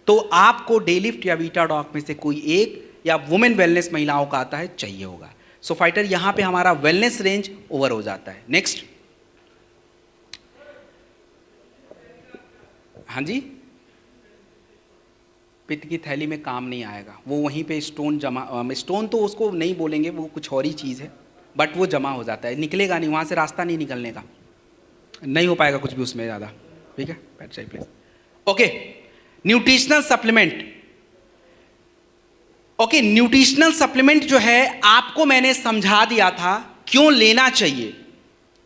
तो आपको डेलिफ्ट या वीटाडॉक में से कोई एक, या वुमेन वेलनेस महिलाओं का आता है, चाहिए होगा। सो फाइटर यहां पे हमारा वेलनेस रेंज ओवर हो जाता है। नेक्स्ट, हाँ जी, पित्त की थैली में काम नहीं आएगा, वो वहीं पे स्टोन जमा, स्टोन तो उसको नहीं बोलेंगे, वो कुछ और ही चीज़ है, बट वो जमा हो जाता है, निकलेगा नहीं, वहाँ से रास्ता नहीं निकलने का, नहीं हो पाएगा कुछ भी उसमें ज़्यादा, ठीक है। बैठ जाइए please. Okay, nutritional supplement. Okay, nutritional supplement जो है आपको मैंने समझा दिया था क्यों लेना चाहिए।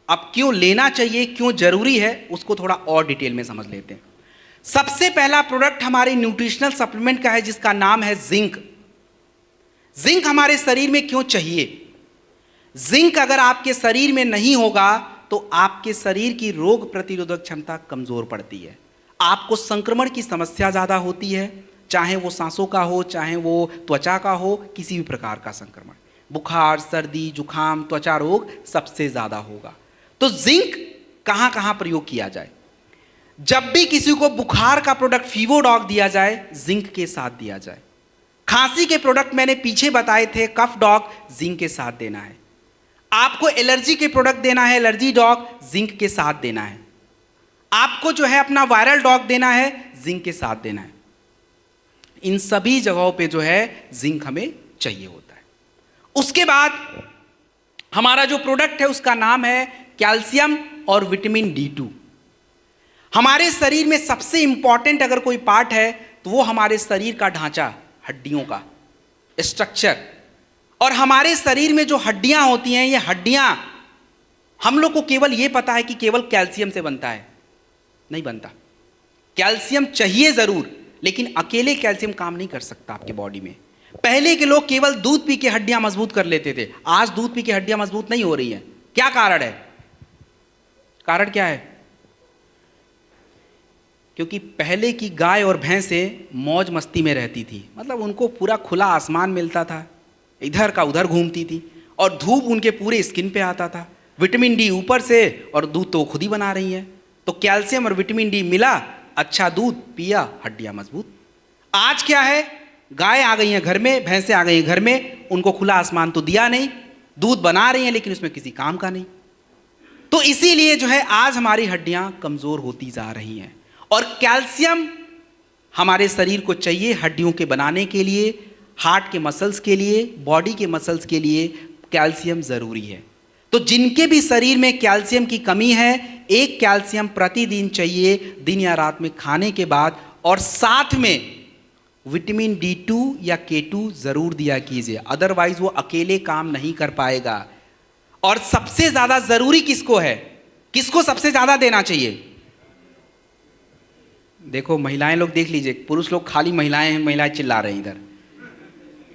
अब क्यों लेना चाहिए, क्यों जरूरी है, उसको थोड़ा और डिटेल में समझ लेते हैं। सबसे पहला प्रोडक्ट हमारे न्यूट्रिशनल सप्लीमेंट का है जिसका नाम है जिंक। जिंक हमारे शरीर में क्यों चाहिए? जिंक अगर आपके शरीर में नहीं होगा तो आपके शरीर की रोग प्रतिरोधक क्षमता कमजोर पड़ती है, आपको संक्रमण की समस्या ज्यादा होती है, चाहे वो सांसों का हो, चाहे वो त्वचा का हो, किसी भी प्रकार का संक्रमण, बुखार, सर्दी, जुखाम, त्वचा रोग सबसे ज्यादा होगा। तो जिंक कहां कहां प्रयोग किया जाए? जब भी किसी को बुखार का प्रोडक्ट फीवोडॉक दिया जाए, जिंक के साथ दिया जाए। खांसी के प्रोडक्ट मैंने पीछे बताए थे, कफ डॉक, जिंक के साथ देना है। आपको एलर्जी के प्रोडक्ट देना है, एलर्जी डॉक, जिंक के साथ देना है। आपको जो है अपना वायरल डॉक देना है, जिंक के साथ देना है। इन सभी जगहों पे जो है जिंक हमें चाहिए होता है। उसके बाद हमारा जो प्रोडक्ट है उसका नाम है कैल्शियम और विटामिन D2। हमारे शरीर में सबसे इंपॉर्टेंट अगर कोई पार्ट है तो वो हमारे शरीर का ढांचा, हड्डियों का स्ट्रक्चर। और हमारे शरीर में जो हड्डियां होती हैं, ये हड्डियां हम लोग को केवल ये पता है कि केवल कैल्शियम से बनता है, नहीं बनता। कैल्शियम चाहिए जरूर, लेकिन अकेले कैल्शियम काम नहीं कर सकता आपके बॉडी में। पहले के लोग केवल दूध पी के हड्डियां मजबूत कर लेते थे, आज दूध पी के हड्डियां मजबूत नहीं हो रही हैं। क्या कारण है? कारण क्या है? क्योंकि पहले की गाय और भैंसें मौज मस्ती में रहती थी, मतलब उनको पूरा खुला आसमान मिलता था, इधर का उधर घूमती थी और धूप उनके पूरे स्किन पे आता था, विटामिन डी ऊपर से और दूध तो खुद ही बना रही है। तो कैल्शियम और विटामिन डी मिला, अच्छा दूध पिया, हड्डियां मजबूत। आज क्या है, गाय आ गई हैं घर में, भैंसें आ गई हैं घर में, उनको खुला आसमान तो दिया नहीं, दूध बना रही हैं लेकिन उसमें किसी काम का नहीं। तो इसीलिए जो है आज हमारी हड्डियां कमजोर होती जा रही हैं। और कैल्शियम हमारे शरीर को चाहिए हड्डियों के बनाने के लिए, हार्ट के मसल्स के लिए, बॉडी के मसल्स के लिए कैल्शियम जरूरी है। तो जिनके भी शरीर में कैल्शियम की कमी है, एक कैल्शियम प्रतिदिन चाहिए दिन या रात में खाने के बाद, और साथ में विटामिन D2 या K2 जरूर दिया कीजिए, अदरवाइज वो अकेले काम नहीं कर पाएगा। और सबसे ज्यादा जरूरी किसको है, किसको सबसे ज्यादा देना चाहिए? देखो महिलाएं लोग देख लीजिए, पुरुष लोग खाली महिलाएं हैं, महिलाएं चिल्ला रहे हैं इधर,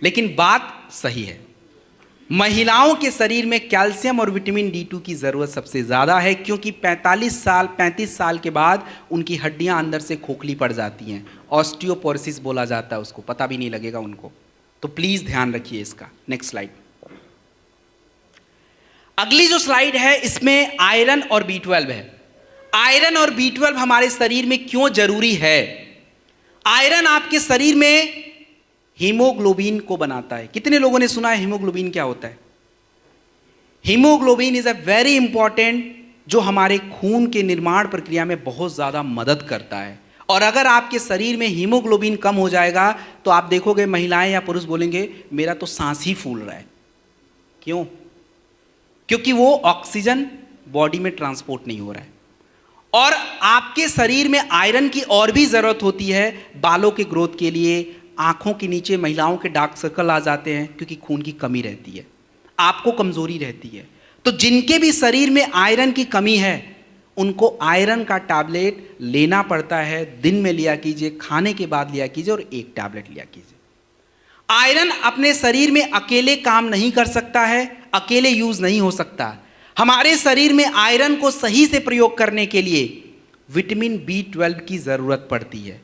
लेकिन बात सही है। महिलाओं के शरीर में कैल्शियम और विटामिन D2 की ज़रूरत सबसे ज़्यादा है, क्योंकि 35 साल के बाद उनकी हड्डियां अंदर से खोखली पड़ जाती हैं, ऑस्टियोपोरोसिस बोला जाता है उसको, पता भी नहीं लगेगा उनको। तो प्लीज़ ध्यान रखिए इसका। Next slide. अगली जो स्लाइड है इसमें आयरन और B12 है। आयरन और B12 हमारे शरीर में क्यों जरूरी है? आयरन आपके शरीर में हीमोग्लोबिन को बनाता है। कितने लोगों ने सुना है हीमोग्लोबिन क्या होता है? Haemoglobin is a very important, जो हमारे खून के निर्माण प्रक्रिया में बहुत ज़्यादा मदद करता है। और अगर आपके शरीर में हीमोग्लोबिन कम हो जाएगा तो आप देखोगे महिलाएं या पुरुष बोलेंगे मेरा तो सांस ही फूल रहा है। क्यों? क्योंकि वो ऑक्सीजन बॉडी में ट्रांसपोर्ट नहीं हो रहा है। और आपके शरीर में आयरन की और भी ज़रूरत होती है, बालों के ग्रोथ के लिए। आंखों के नीचे महिलाओं के डार्क सर्कल आ जाते हैं क्योंकि खून की कमी रहती है, आपको कमजोरी रहती है। तो जिनके भी शरीर में आयरन की कमी है उनको आयरन का टैबलेट लेना पड़ता है। दिन में लिया कीजिए, खाने के बाद लिया कीजिए और एक टैबलेट लिया कीजिए। आयरन अपने शरीर में अकेले काम नहीं कर सकता है, अकेले यूज नहीं हो सकता। हमारे शरीर में आयरन को सही से प्रयोग करने के लिए विटामिन B12 की जरूरत पड़ती है।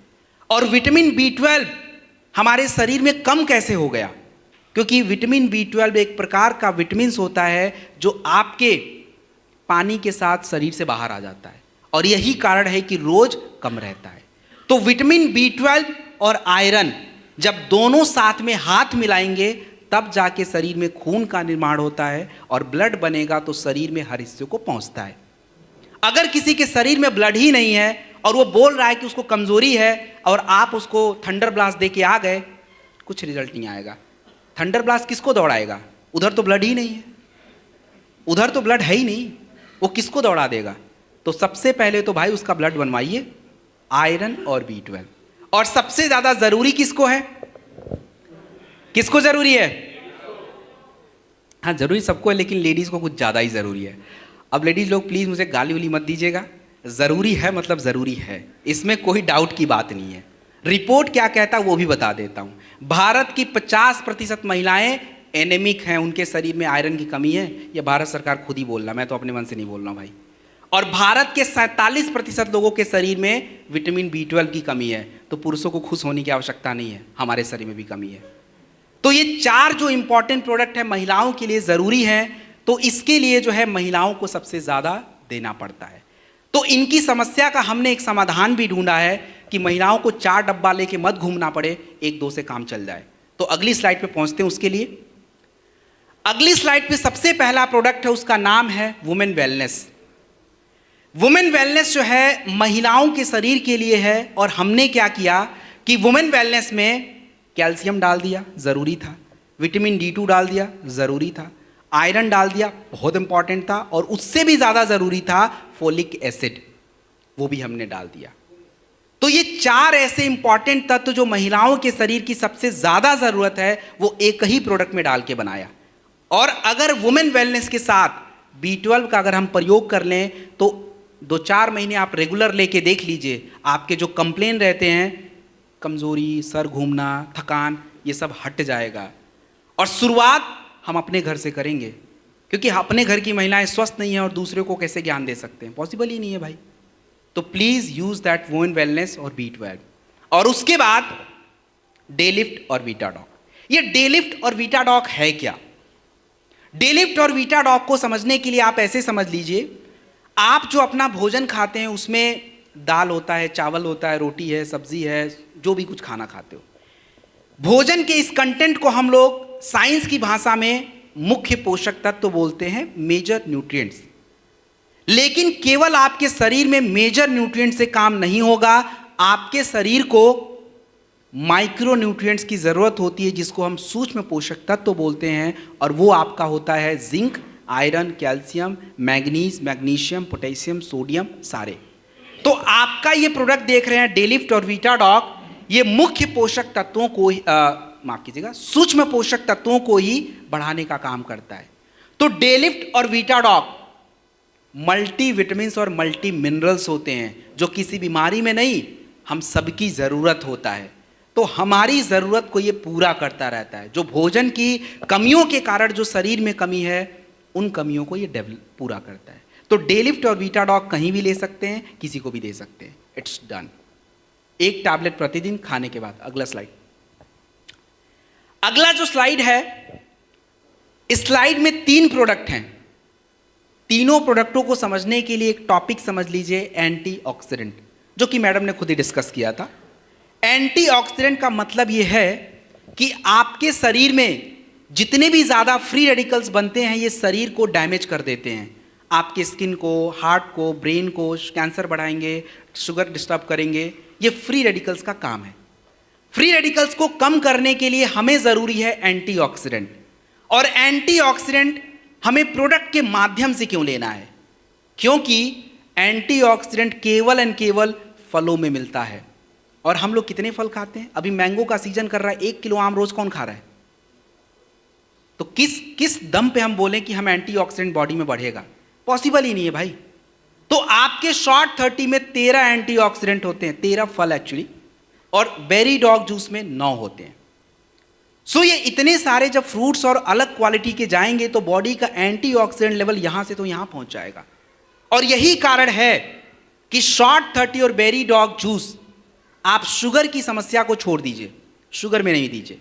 और विटामिन B12 हमारे शरीर में कम कैसे हो गया? क्योंकि विटामिन B12 एक प्रकार का विटामिन होता है जो आपके पानी के साथ शरीर से बाहर आ जाता है, और यही कारण है कि रोज कम रहता है। तो विटामिन B12 और आयरन जब दोनों साथ में हाथ मिलाएंगे तब जाके शरीर में खून का निर्माण होता है और ब्लड बनेगा तो शरीर में हर हिस्से को पहुंचता है। अगर किसी के शरीर में ब्लड ही नहीं है और वो बोल रहा है कि उसको कमजोरी है और आप उसको थंडर ब्लास्ट दे के आ गए, कुछ रिजल्ट नहीं आएगा। थंडर ब्लास्ट किसको दौड़ाएगा? उधर तो ब्लड ही नहीं है, उधर तो ब्लड है ही नहीं, वो किसको दौड़ा देगा? तो सबसे पहले तो भाई उसका ब्लड बनवाइए, आयरन और B12। और सबसे ज्यादा जरूरी किसको है? किसको जरूरी है? हाँ जरूरी सबको है, लेकिन लेडीज को कुछ ज्यादा ही जरूरी है। अब लेडीज लोग प्लीज मुझे गाली वाली मत दीजिएगा, जरूरी है मतलब जरूरी है, इसमें कोई डाउट की बात नहीं है। रिपोर्ट क्या कहता है वो भी बता देता हूं। भारत की 50% महिलाएं एनेमिक हैं, उनके शरीर में आयरन की कमी है। ये भारत सरकार खुद ही बोल रहा, मैं तो अपने मन से नहीं बोल रहा भाई। और भारत के 47% लोगों के शरीर में विटामिन B12 की कमी है। तो पुरुषों को खुश होने की आवश्यकता नहीं है, हमारे शरीर में भी कमी है। तो ये 4 जो इंपॉर्टेंट प्रोडक्ट है महिलाओं के लिए जरूरी है, तो इसके लिए जो है महिलाओं को सबसे ज्यादा देना पड़ता है। तो इनकी समस्या का हमने एक समाधान भी ढूंढा है कि महिलाओं को 4 डब्बा लेके मत घूमना पड़े, 1-2 से काम चल जाए। तो अगली स्लाइड पे पहुंचते हैं उसके लिए। अगली स्लाइड पे सबसे पहला प्रोडक्ट है, उसका नाम है वुमेन वेलनेस। वुमेन वेलनेस जो है महिलाओं के शरीर के लिए है। और हमने क्या किया कि वुमेन वेलनेस में कैल्शियम डाल दिया, जरूरी था, विटामिन D2 डाल दिया, जरूरी था, आयरन डाल दिया, बहुत इंपॉर्टेंट था, और उससे भी ज्यादा जरूरी था फोलिक एसिड, वो भी हमने डाल दिया। तो ये 4 ऐसे इंपॉर्टेंट तत्व जो महिलाओं के शरीर की सबसे ज्यादा जरूरत है वो एक ही प्रोडक्ट में डाल के बनाया। और अगर वुमेन वेलनेस के साथ B12 का अगर हम प्रयोग कर लें तो 2-4 महीने आप रेगुलर लेके देख लीजिए, आपके जो कंप्लेन रहते हैं, कमजोरी, सर घूमना, थकान, ये सब हट जाएगा। और शुरुआत हम अपने घर से करेंगे, क्योंकि अपने घर की महिलाएं स्वस्थ नहीं है और दूसरे को कैसे ज्ञान दे सकते हैं? पॉसिबल ही नहीं है भाई। तो please use that women wellness और B12। और उसके बाद डे लिफ्ट और बीटाडॉक, ये डेलिफ्ट और वीटाडॉक है क्या? डेलिफ्ट और वीटाडॉक को समझने के लिए आप ऐसे समझ लीजिए, आप जो अपना भोजन खाते हैं उसमें दाल होता है, चावल होता है, रोटी है, सब्जी है, जो भी कुछ खाना खाते हो, भोजन के इस कंटेंट को हम लोग साइंस की भाषा में मुख्य पोषक तत्व बोलते हैं, मेजर न्यूट्रिएंट्स। लेकिन केवल आपके शरीर में मेजर न्यूट्रिएंट से काम नहीं होगा, आपके शरीर को माइक्रो न्यूट्रिएंट्स की जरूरत होती है, जिसको हम सूक्ष्म पोषक तत्व बोलते हैं, और वो आपका होता है zinc, iron, calcium, manganese, magnesium, potassium, sodium, सारे। तो आपका ये प्रोडक्ट देख रहे हैं डेलिफ्ट और वीटाडॉक, ये मुख्य पोषक तत्वों को माफ कीजिएगा, सूक्ष्म पोषक तत्वों को ही बढ़ाने का काम करता है। तो डेलिफ्ट और वीटाडॉक मल्टी विटामिन्स और मल्टी मिनरल्स होते हैं, जो किसी बीमारी में नहीं, हम सबकी ज़रूरत होता है। तो हमारी ज़रूरत को ये पूरा करता रहता है। जो भोजन की कमियों के कारण जो शरीर में कमी है, उन कमियों को ये पूरा करता है। तो डेलिफ्ट और वीटाडॉक कहीं भी ले सकते हैं, किसी को भी दे सकते हैं, इट्स डन। एक टैबलेट प्रतिदिन खाने के बाद। अगला स्लाइड। अगला जो स्लाइड है, इस स्लाइड में 3 प्रोडक्ट हैं। तीनों प्रोडक्टों को समझने के लिए एक टॉपिक समझ लीजिए, एंटीऑक्सीडेंट, जो कि मैडम ने खुद ही डिस्कस किया था। एंटीऑक्सीडेंट का मतलब यह है कि आपके शरीर में जितने भी ज़्यादा फ्री रेडिकल्स बनते हैं, ये शरीर को डैमेज कर देते हैं, आपके स्किन को, हार्ट को, ब्रेन को, कैंसर बढ़ाएंगे, शुगर डिस्टर्ब करेंगे। ये फ्री रेडिकल्स का काम है। फ्री रेडिकल्स को कम करने के लिए हमें ज़रूरी है एंटीऑक्सीडेंट। और एंटीऑक्सीडेंट हमें प्रोडक्ट के माध्यम से क्यों लेना है? क्योंकि एंटीऑक्सीडेंट केवल एंड केवल फलों में मिलता है। और हम लोग कितने फल खाते हैं? अभी मैंगो का सीजन कर रहा है, 1 किलो आम रोज कौन खा रहा है? तो किस दम पे हम बोलें कि हम एंटीऑक्सीडेंट बॉडी में बढ़ेगा? पॉसिबल ही नहीं है भाई। तो आपके शॉर्ट 30 में 13 एंटीऑक्सीडेंट होते हैं, 13 फल एक्चुअली, और बेरी डॉग जूस में 9 होते हैं। सो ये इतने सारे जब फ्रूट्स और अलग क्वालिटी के जाएंगे तो बॉडी का एंटीऑक्सीडेंट लेवल यहां से तो यहां पहुंच जाएगा। और यही कारण है कि शॉर्ट 30 और बेरी डॉग जूस, आप शुगर की समस्या को छोड़ दीजिए, शुगर में नहीं दीजिए,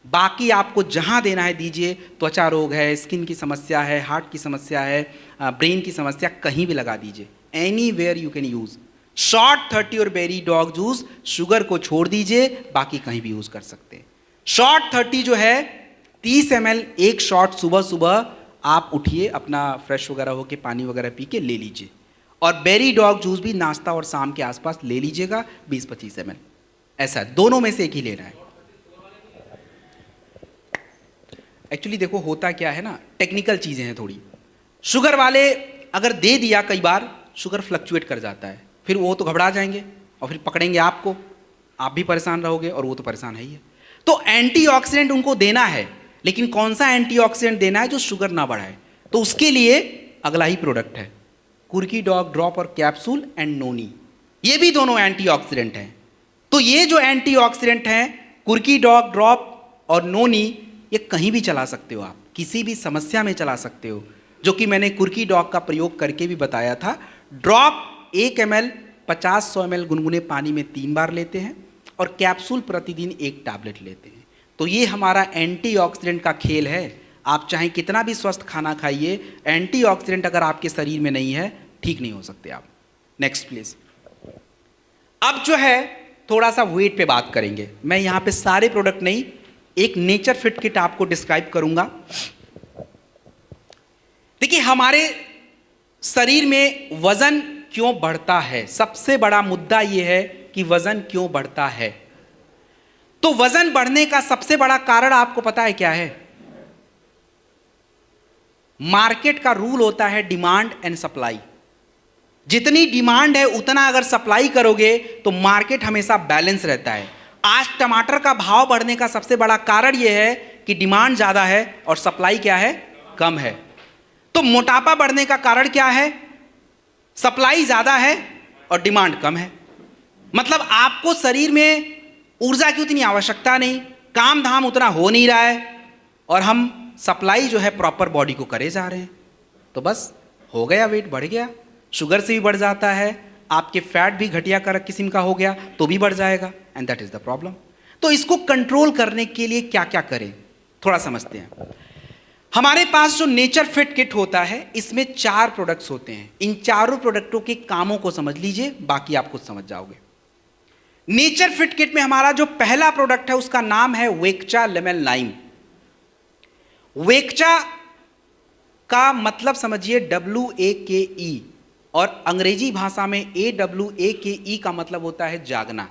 बाकी आपको जहां देना है दीजिए। त्वचा रोग है, स्किन की समस्या है, हार्ट की समस्या है, ब्रेन की समस्या, कहीं भी लगा दीजिए, anywhere you can use. Short 30 और बेरी डॉग जूस, शुगर को छोड़ दीजिए, बाकी कहीं भी यूज कर सकते हैं। शॉर्ट 30 जो है 30 ml एक शॉट, सुबह सुबह आप उठिए, अपना फ्रेश वगैरह होके पानी वगैरह पी के ले लीजिए। और बेरी डॉग जूस भी नाश्ता और शाम के आसपास ले लीजिएगा, 20-25 ml, ऐसा दोनों में से एक ही लेना है। एक्चुअली देखो होता क्या है ना, टेक्निकल चीज़ें हैं थोड़ी। शुगर वाले अगर दे दिया, कई बार शुगर फ्लक्चुएट कर जाता है, फिर वो तो घबरा जाएंगे और फिर पकड़ेंगे आपको, आप भी परेशान रहोगे और वो तो परेशान है ही है। तो एंटीऑक्सीडेंट उनको देना है, लेकिन कौन सा एंटीऑक्सीडेंट देना है जो शुगर ना बढ़ाए? तो उसके लिए अगला ही प्रोडक्ट है, कुर्की डॉग ड्रॉप और कैप्सूल एंड नोनी। ये भी दोनों एंटीऑक्सीडेंट हैं। तो ये जो एंटीऑक्सीडेंट हैं, कुर्की डॉग ड्रॉप और नोनी, ये कहीं भी चला सकते हो आप, किसी भी समस्या में चला सकते हो, जो कि मैंने कुर्की डॉग का प्रयोग करके भी बताया था। ड्रॉप 1 ml 50-100 ml गुनगुने पानी में 3 बार लेते हैं, और कैप्सूल प्रतिदिन 1 टैबलेट लेते हैं। तो ये हमारा एंटीऑक्सीडेंट का खेल है। आप चाहे कितना भी स्वस्थ खाना खाइए, एंटीऑक्सीडेंट अगर आपके शरीर में नहीं है, ठीक नहीं हो सकते आप। Next please. अब जो है थोड़ा सा वेट पे बात करेंगे। मैं यहाँ पे सारे प्रोडक्ट नहीं, एक नेचर फिट किट आपको डिस्क्राइब करूंगा। देखिए हमारे शरीर में वजन क्यों बढ़ता है, सबसे बड़ा मुद्दा यह है कि वजन क्यों बढ़ता है। तो वजन बढ़ने का सबसे बड़ा कारण आपको पता है क्या है? मार्केट का रूल होता है डिमांड एंड सप्लाई। जितनी डिमांड है उतना अगर सप्लाई करोगे तो मार्केट हमेशा बैलेंस रहता है। आज टमाटर का भाव बढ़ने का सबसे बड़ा कारण यह है कि डिमांड ज्यादा है और सप्लाई क्या है? कम है। तो मोटापा बढ़ने का कारण क्या है? सप्लाई ज्यादा है और डिमांड कम है। मतलब आपको शरीर में ऊर्जा की उतनी आवश्यकता नहीं, काम धाम उतना हो नहीं रहा है, और हम सप्लाई जो है प्रॉपर बॉडी को करे जा रहे हैं, तो बस हो गया, वेट बढ़ गया। शुगर से भी बढ़ जाता है, आपके फैट भी घटिया कर किस्म का हो गया तो भी बढ़ जाएगा, and that is the problem. तो इसको कंट्रोल करने के लिए क्या क्या करें, थोड़ा समझते हैं। हमारे पास जो नेचर फिट किट होता है, इसमें 4 प्रोडक्ट्स होते हैं। इन चारों प्रोडक्टों के कामों को समझ लीजिए, बाकी आप खुद समझ जाओगे। नेचर फिट किट में हमारा जो पहला प्रोडक्ट है उसका नाम है वेक्चा लेमन लाइम। वेक्चा का मतलब समझिए WAKE, और अंग्रेजी भाषा में AWAKE का मतलब होता है जागना।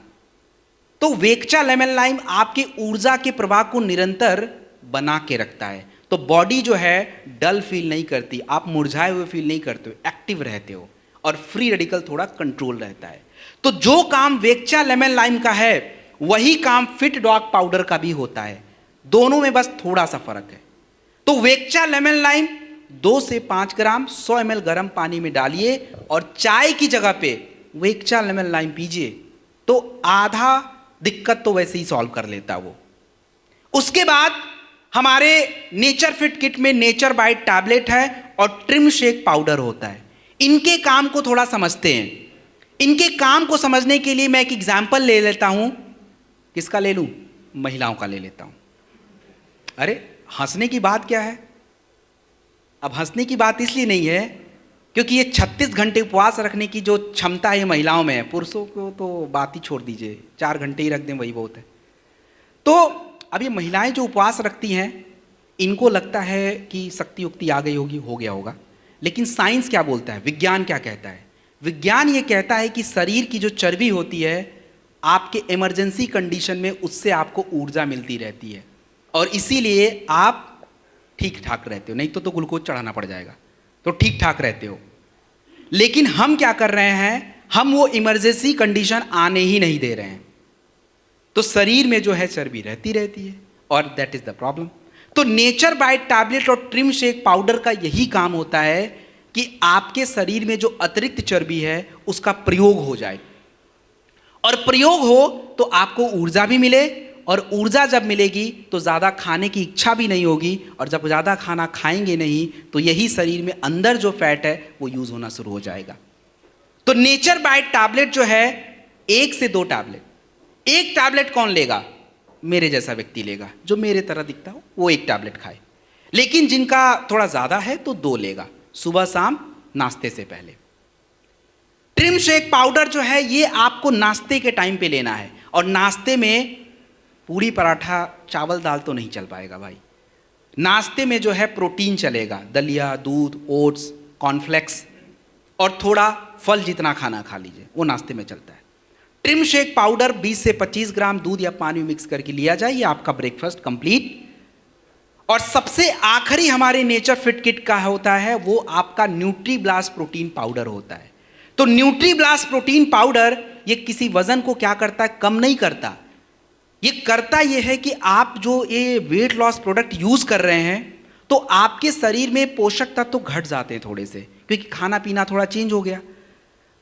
तो वेक्चा लेमन लाइम आपके ऊर्जा के प्रवाह को निरंतर बना के रखता है। तो बॉडी जो है डल फील नहीं करती, आप मुरझाए हुए फील नहीं करते हो, एक्टिव रहते हो, और फ्री रेडिकल थोड़ा कंट्रोल रहता है। तो जो काम वेक्चा लेमन लाइम का है वही काम फिट डॉग पाउडर का भी होता है, दोनों में बस थोड़ा सा फर्क है। तो वेक्चा लेमन लाइम 2 से 5 ग्राम 100 ml गर्म पानी में डालिए और चाय की जगह पे वेक्चा लेमन लाइम पीजिए, तो आधा दिक्कत तो वैसे ही सॉल्व कर लेता वो। उसके बाद हमारे नेचर फिट किट में नेचर बाइट टैबलेट है और ट्रिम शेक पाउडर होता है। इनके काम को थोड़ा समझते हैं। इनके काम को समझने के लिए मैं एक एग्जाम्पल ले लेता हूं। किसका ले लूं? महिलाओं का ले लेता हूं। अरे हंसने की बात क्या है? अब हंसने की बात इसलिए नहीं है क्योंकि ये 36 घंटे उपवास रखने की जो क्षमता है महिलाओं में है। पुरुषों को तो बात ही छोड़ दीजिए, 4 घंटे ही रख दें वही बहुत है। तो अब ये महिलाएं जो उपवास रखती हैं, इनको लगता है कि शक्ति उक्ति आ गई होगी, हो गया होगा। लेकिन साइंस क्या बोलता है, विज्ञान क्या कहता है? विज्ञान ये कहता है कि शरीर की जो चर्बी होती है, आपके इमरजेंसी कंडीशन में उससे आपको ऊर्जा मिलती रहती है, और इसीलिए आप ठीक ठाक रहते हो। नहीं तो ग्लूकोज चढ़ाना पड़ जाएगा, तो ठीक ठाक रहते हो। लेकिन हम क्या कर रहे हैं, हम वो इमरजेंसी कंडीशन आने ही नहीं दे रहे हैं, तो शरीर में जो है चर्बी रहती है, और दैट इज द प्रॉब्लम। तो नेचर बाइट टैबलेट और ट्रिम शेक पाउडर का यही काम होता है कि आपके शरीर में जो अतिरिक्त चर्बी है उसका प्रयोग हो जाए, और प्रयोग हो तो आपको ऊर्जा भी मिले, और ऊर्जा जब मिलेगी तो ज़्यादा खाने की इच्छा भी नहीं होगी, और जब ज़्यादा खाना खाएंगे नहीं तो यही शरीर में अंदर जो फैट है वो यूज़ होना शुरू हो जाएगा। तो नेचर बाइट टैबलेट जो है 1 से 2 टैबलेट, एक टैबलेट कौन लेगा? मेरे जैसा व्यक्ति लेगा, जो मेरे तरह दिखता हो वो 1 टैबलेट खाए। लेकिन जिनका थोड़ा ज़्यादा है तो 2 लेगा, सुबह शाम नाश्ते से पहले। ट्रिम शेक पाउडर जो है ये आपको नाश्ते के टाइम पे लेना है, और नाश्ते में पूरी पराठा चावल दाल तो नहीं चल पाएगा भाई। नाश्ते में जो है प्रोटीन चलेगा, दलिया, दूध, ओट्स, कॉर्नफ्लेक्स, और थोड़ा फल जितना खाना खा लीजिए, वो नाश्ते में चलता है। ट्रिम शेक पाउडर 20 से 25 ग्राम दूध या पानी मिक्स करके लिया जाए, ये आपका ब्रेकफास्ट कंप्लीट। और सबसे आखिरी हमारे नेचर फिट किट का होता है वो आपका न्यूट्री ब्लास्ट प्रोटीन पाउडर होता है। तो न्यूट्री ब्लास्ट प्रोटीन पाउडर ये किसी वजन को क्या करता है, कम नहीं करता। ये करता ये है कि आप जो ये वेट लॉस प्रोडक्ट यूज कर रहे हैं तो आपके शरीर में पोषक तत्व तो घट जाते हैं थोड़े से, क्योंकि खाना पीना थोड़ा चेंज हो गया।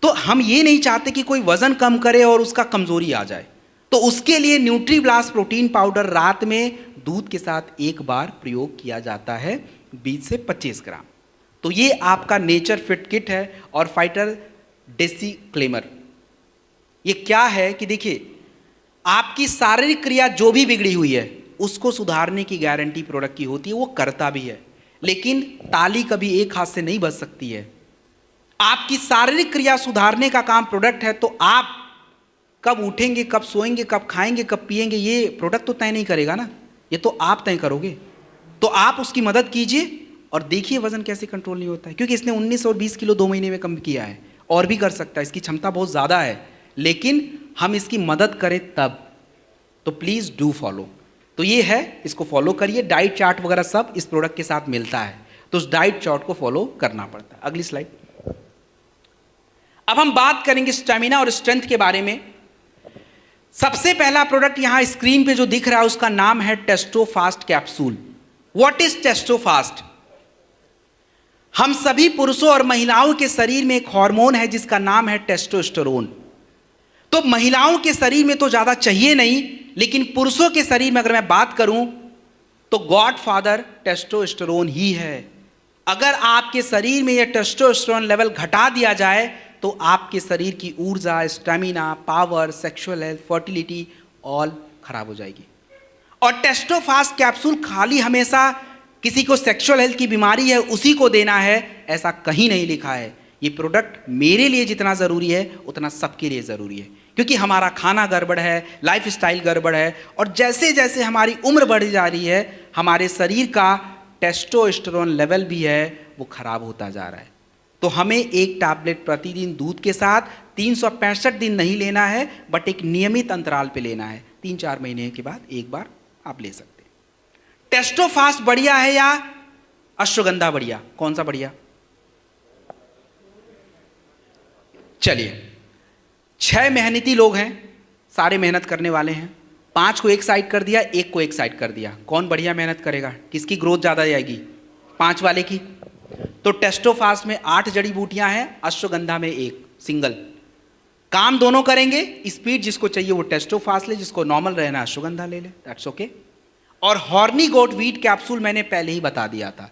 तो हम ये नहीं चाहते कि कोई वजन कम करे और उसका कमजोरी आ जाए, तो उसके लिए न्यूट्री ब्लास्ट प्रोटीन पाउडर रात में दूध के साथ 1 बार प्रयोग किया जाता है, 20 से 25 ग्राम। तो ये आपका नेचर फिट किट है। और फाइटर डिस्क्लेमर ये क्या है कि देखिए, आपकी शारीरिक क्रिया जो भी बिगड़ी हुई है उसको सुधारने की गारंटी प्रोडक्ट की होती है, वो करता भी है। लेकिन ताली कभी एक हाथ से नहीं बज सकती है। आपकी शारीरिक क्रिया सुधारने का काम प्रोडक्ट है, तो आप कब उठेंगे, कब सोएंगे, कब खाएंगे, कब पिएंगे, ये प्रोडक्ट तो तय नहीं करेगा ना, ये तो आप तय करोगे। तो आप उसकी मदद कीजिए और देखिए वजन कैसे कंट्रोल नहीं होता है, क्योंकि इसने 19 और 20 किलो 2 महीने में कम किया है, और भी कर सकता है, इसकी क्षमता बहुत ज़्यादा है, लेकिन हम इसकी मदद करें तब। तो प्लीज़ डू फॉलो। तो ये है, इसको फॉलो करिए। डाइट चार्ट वगैरह सब इस प्रोडक्ट के साथ मिलता है, तो उस डाइट चार्ट को फॉलो करना पड़ता है। अगली स्लाइड। अब हम बात करेंगे स्टेमिना और स्ट्रेंथ के बारे में। सबसे पहला प्रोडक्ट यहां स्क्रीन पे जो दिख रहा है उसका नाम है Testofast capsule. What is Testofast? हम सभी पुरुषों और महिलाओं के शरीर में एक हार्मोन है जिसका नाम है टेस्टोस्टेरोन। तो महिलाओं के शरीर में तो ज्यादा चाहिए नहीं, लेकिन पुरुषों के शरीर में अगर मैं बात करूं तो गॉड फादर टेस्टोस्टेरोन ही है। अगर आपके शरीर में यह टेस्टोस्टेरोन लेवल घटा दिया जाए तो आपके शरीर की ऊर्जा, stamina, power, sexual health, fertility all खराब हो जाएगी। और टेस्टोफास्ट कैप्सूल खाली हमेशा किसी को सेक्सुअल हेल्थ की बीमारी है उसी को देना है, ऐसा कहीं नहीं लिखा है। ये प्रोडक्ट मेरे लिए जितना ज़रूरी है उतना सबके लिए ज़रूरी है, क्योंकि हमारा खाना गड़बड़ है, लाइफ स्टाइल गड़बड़ है, और जैसे जैसे हमारी उम्र बढ़ जा रही है हमारे शरीर का टेस्टोस्टेरोन लेवल भी है वो खराब होता जा रहा है। तो हमें एक टैबलेट प्रतिदिन दूध के साथ 365 दिन नहीं लेना है, बट एक नियमित अंतराल पे लेना है। 3-4 महीने के बाद एक बार आप ले सकते हैं। टेस्टोफास्ट बढ़िया है या अश्वगंधा बढ़िया? कौन सा बढ़िया? चलिए, 6 मेहनती लोग हैं, सारे मेहनत करने वाले हैं। 5 को एक साइड कर दिया, 1 को एक साइड कर दिया। कौन बढ़िया मेहनत करेगा? किसकी ग्रोथ ज़्यादा जाएगी? 5 वाले की। तो टेस्टोफास्ट में 8 जड़ी बूटियां हैं, अश्वगंधा में 1 सिंगल। काम दोनों करेंगे। स्पीड जिसको चाहिए वो टेस्टोफास्ट ले, जिसको नॉर्मल रहना अश्वगंधा ले ले, दैट्स ओके। और हॉर्नी गोट वीट कैप्सूल मैंने पहले ही बता दिया था।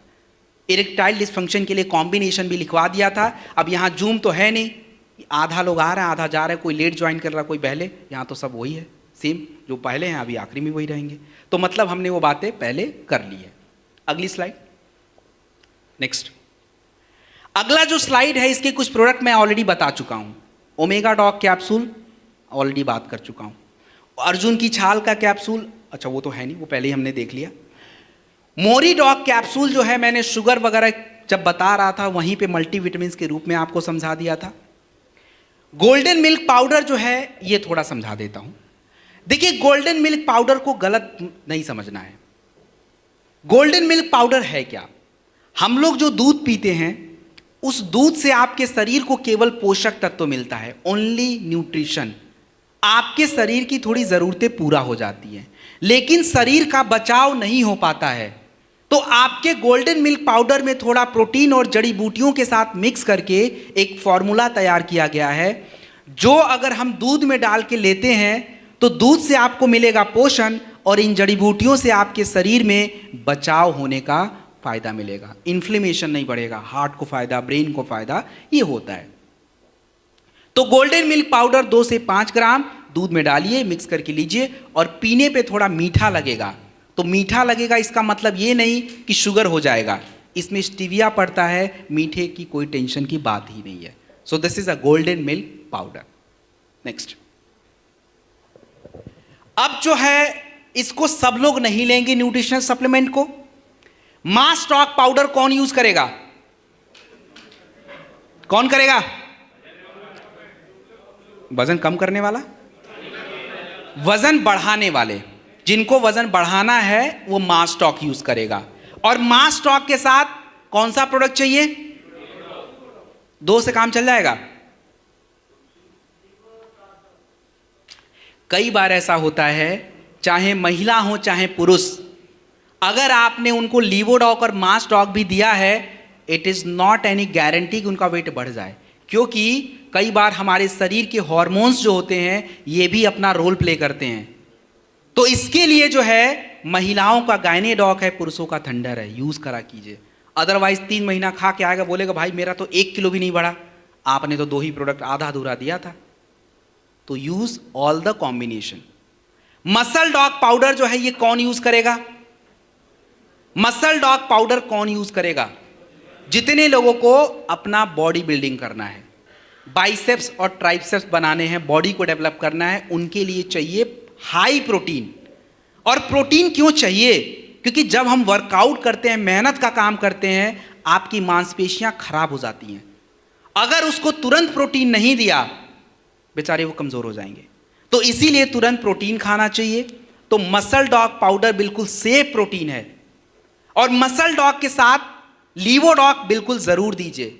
इरेक्टाइल डिस्फंक्शन के लिए कॉम्बिनेशन भी लिखवा दिया था। अब यहाँ जूम तो है नहीं, आधा लोग आ रहे हैं आधा जा रहे हैं, कोई लेट ज्वाइन कर रहा कोई पहले। यहाँ तो सब वही है, सेम जो पहले हैं अभी आखिरी में वही रहेंगे। तो मतलब हमने वो बातें पहले कर ली है। अगली स्लाइड, नेक्स्ट। अगला जो स्लाइड है इसके कुछ प्रोडक्ट मैं ऑलरेडी बता चुका हूँ। ओमेगा डॉग कैप्सूल ऑलरेडी बात कर चुका हूँ। अर्जुन की छाल का कैप्सूल, अच्छा वो तो है नहीं, वो पहले ही हमने देख लिया। मोरी डॉग कैप्सूल जो है मैंने शुगर वगैरह जब बता रहा था वहीं पे मल्टीविटामिन के रूप में आपको समझा दिया था। गोल्डन मिल्क पाउडर जो है ये थोड़ा समझा देता हूं। देखिए, गोल्डन मिल्क पाउडर को गलत नहीं समझना है। गोल्डन मिल्क पाउडर है क्या? हम लोग जो दूध पीते हैं उस दूध से आपके शरीर को केवल पोषक तत्व मिलता है, ओनली न्यूट्रिशन। आपके शरीर की थोड़ी ज़रूरतें पूरा हो जाती हैं, लेकिन शरीर का बचाव नहीं हो पाता है। तो आपके गोल्डन मिल्क पाउडर में थोड़ा प्रोटीन और जड़ी बूटियों के साथ मिक्स करके एक फॉर्मूला तैयार किया गया है, जो अगर हम दूध में डाल के लेते हैं तो दूध से आपको मिलेगा पोषण और इन जड़ी बूटियों से आपके शरीर में बचाव होने का फायदा मिलेगा। इन्फ्लेमेशन नहीं बढ़ेगा, हार्ट को फायदा, ब्रेन को फायदा, ये होता है। तो गोल्डन मिल्क पाउडर 2 से 5 ग्राम दूध में डालिए, मिक्स करके लीजिए, और पीने पे थोड़ा मीठा लगेगा। तो मीठा लगेगा इसका मतलब ये नहीं कि शुगर हो जाएगा, इसमें स्टीविया पड़ता है, मीठे की कोई टेंशन की बात ही नहीं है। So this is a golden milk powder. Next, अब जो है इसको सब लोग नहीं लेंगे न्यूट्रिशनल सप्लीमेंट को। मास स्टॉक पाउडर कौन यूज करेगा? कौन करेगा? वजन कम करने वाला, वजन बढ़ाने वाले। जिनको वजन बढ़ाना है वो मास स्टॉक यूज करेगा। और मास स्टॉक के साथ कौन सा प्रोडक्ट चाहिए? 2 से काम चल जाएगा। कई बार ऐसा होता है, चाहे महिला हो चाहे पुरुष, अगर आपने उनको लीवोडॉक और मास डॉक भी दिया है, it is not any guarantee कि उनका वेट बढ़ जाए, क्योंकि कई बार हमारे शरीर के हार्मोन्स जो होते हैं ये भी अपना रोल प्ले करते हैं। तो इसके लिए जो है महिलाओं का गायनेडॉक है, पुरुषों का थंडर है, यूज करा कीजिए। अदरवाइज 3 महीना खा के आएगा, बोलेगा भाई मेरा तो 1 किलो भी नहीं बढ़ा, आपने तो 2 ही प्रोडक्ट आधा अधूरा दिया था। तो use all the combination. Muscle dog powder जो है ये कौन यूज करेगा? मसल डॉग पाउडर कौन यूज करेगा? जितने लोगों को अपना बॉडी बिल्डिंग करना है, बाइसेप्स और ट्राइसेप्स बनाने हैं, बॉडी को डेवलप करना है, उनके लिए चाहिए हाई प्रोटीन। और प्रोटीन क्यों चाहिए? क्योंकि जब हम वर्कआउट करते हैं, मेहनत का काम करते हैं, आपकी मांसपेशियां खराब हो जाती हैं। अगर उसको तुरंत प्रोटीन नहीं दिया, बेचारे वो कमजोर हो जाएंगे। तो इसीलिए तुरंत प्रोटीन खाना चाहिए। तो मसल डॉग पाउडर बिल्कुल सेफ प्रोटीन है। और मसल डॉग के साथ लीवोडॉक बिल्कुल जरूर दीजिए।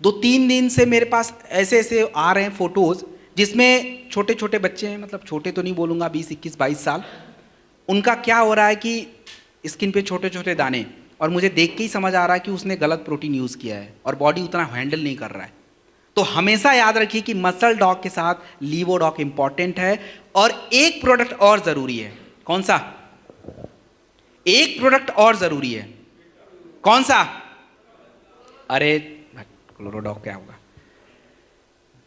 2-3 दिन से मेरे पास ऐसे ऐसे आ रहे हैं फोटोज जिसमें छोटे छोटे बच्चे हैं, मतलब छोटे तो नहीं बोलूँगा, 20, 21, 22 साल, उनका क्या हो रहा है कि स्किन पे छोटे छोटे दाने, और मुझे देख के ही समझ आ रहा है कि उसने गलत प्रोटीन यूज़ किया है और बॉडी उतना हैंडल नहीं कर रहा है। तो हमेशा याद रखिए कि मसल डॉग के साथ लीवोडॉक इंपॉर्टेंट है। और एक प्रोडक्ट और ज़रूरी है। कौन सा? एक प्रोडक्ट और ज़रूरी है। कौन सा? अरे क्लोरोडॉक क्या होगा?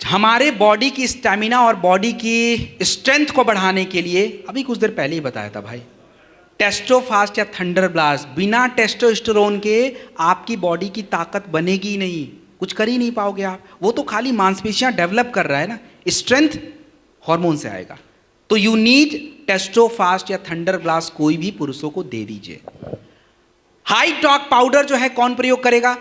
हमारे बॉडी की स्टैमिना और बॉडी की स्ट्रेंथ को बढ़ाने के लिए, अभी कुछ देर पहले ही बताया था भाई, टेस्टोफास्ट या थंडर ब्लास्ट, बिना टेस्टोस्टेरोन के आपकी बॉडी की ताकत बनेगी नहीं, कुछ कर ही नहीं पाओगे आप। वो तो खाली मांसपेशियां डेवलप कर रहा है ना, स्ट्रेंथ हार्मोन से आएगा। तो यू नीड टेस्टोफास्ट या थंडर ब्लास्ट, कोई भी पुरुषों को दे दीजिए। हाई टॉक पाउडर जो है कौन प्रयोग करेगा?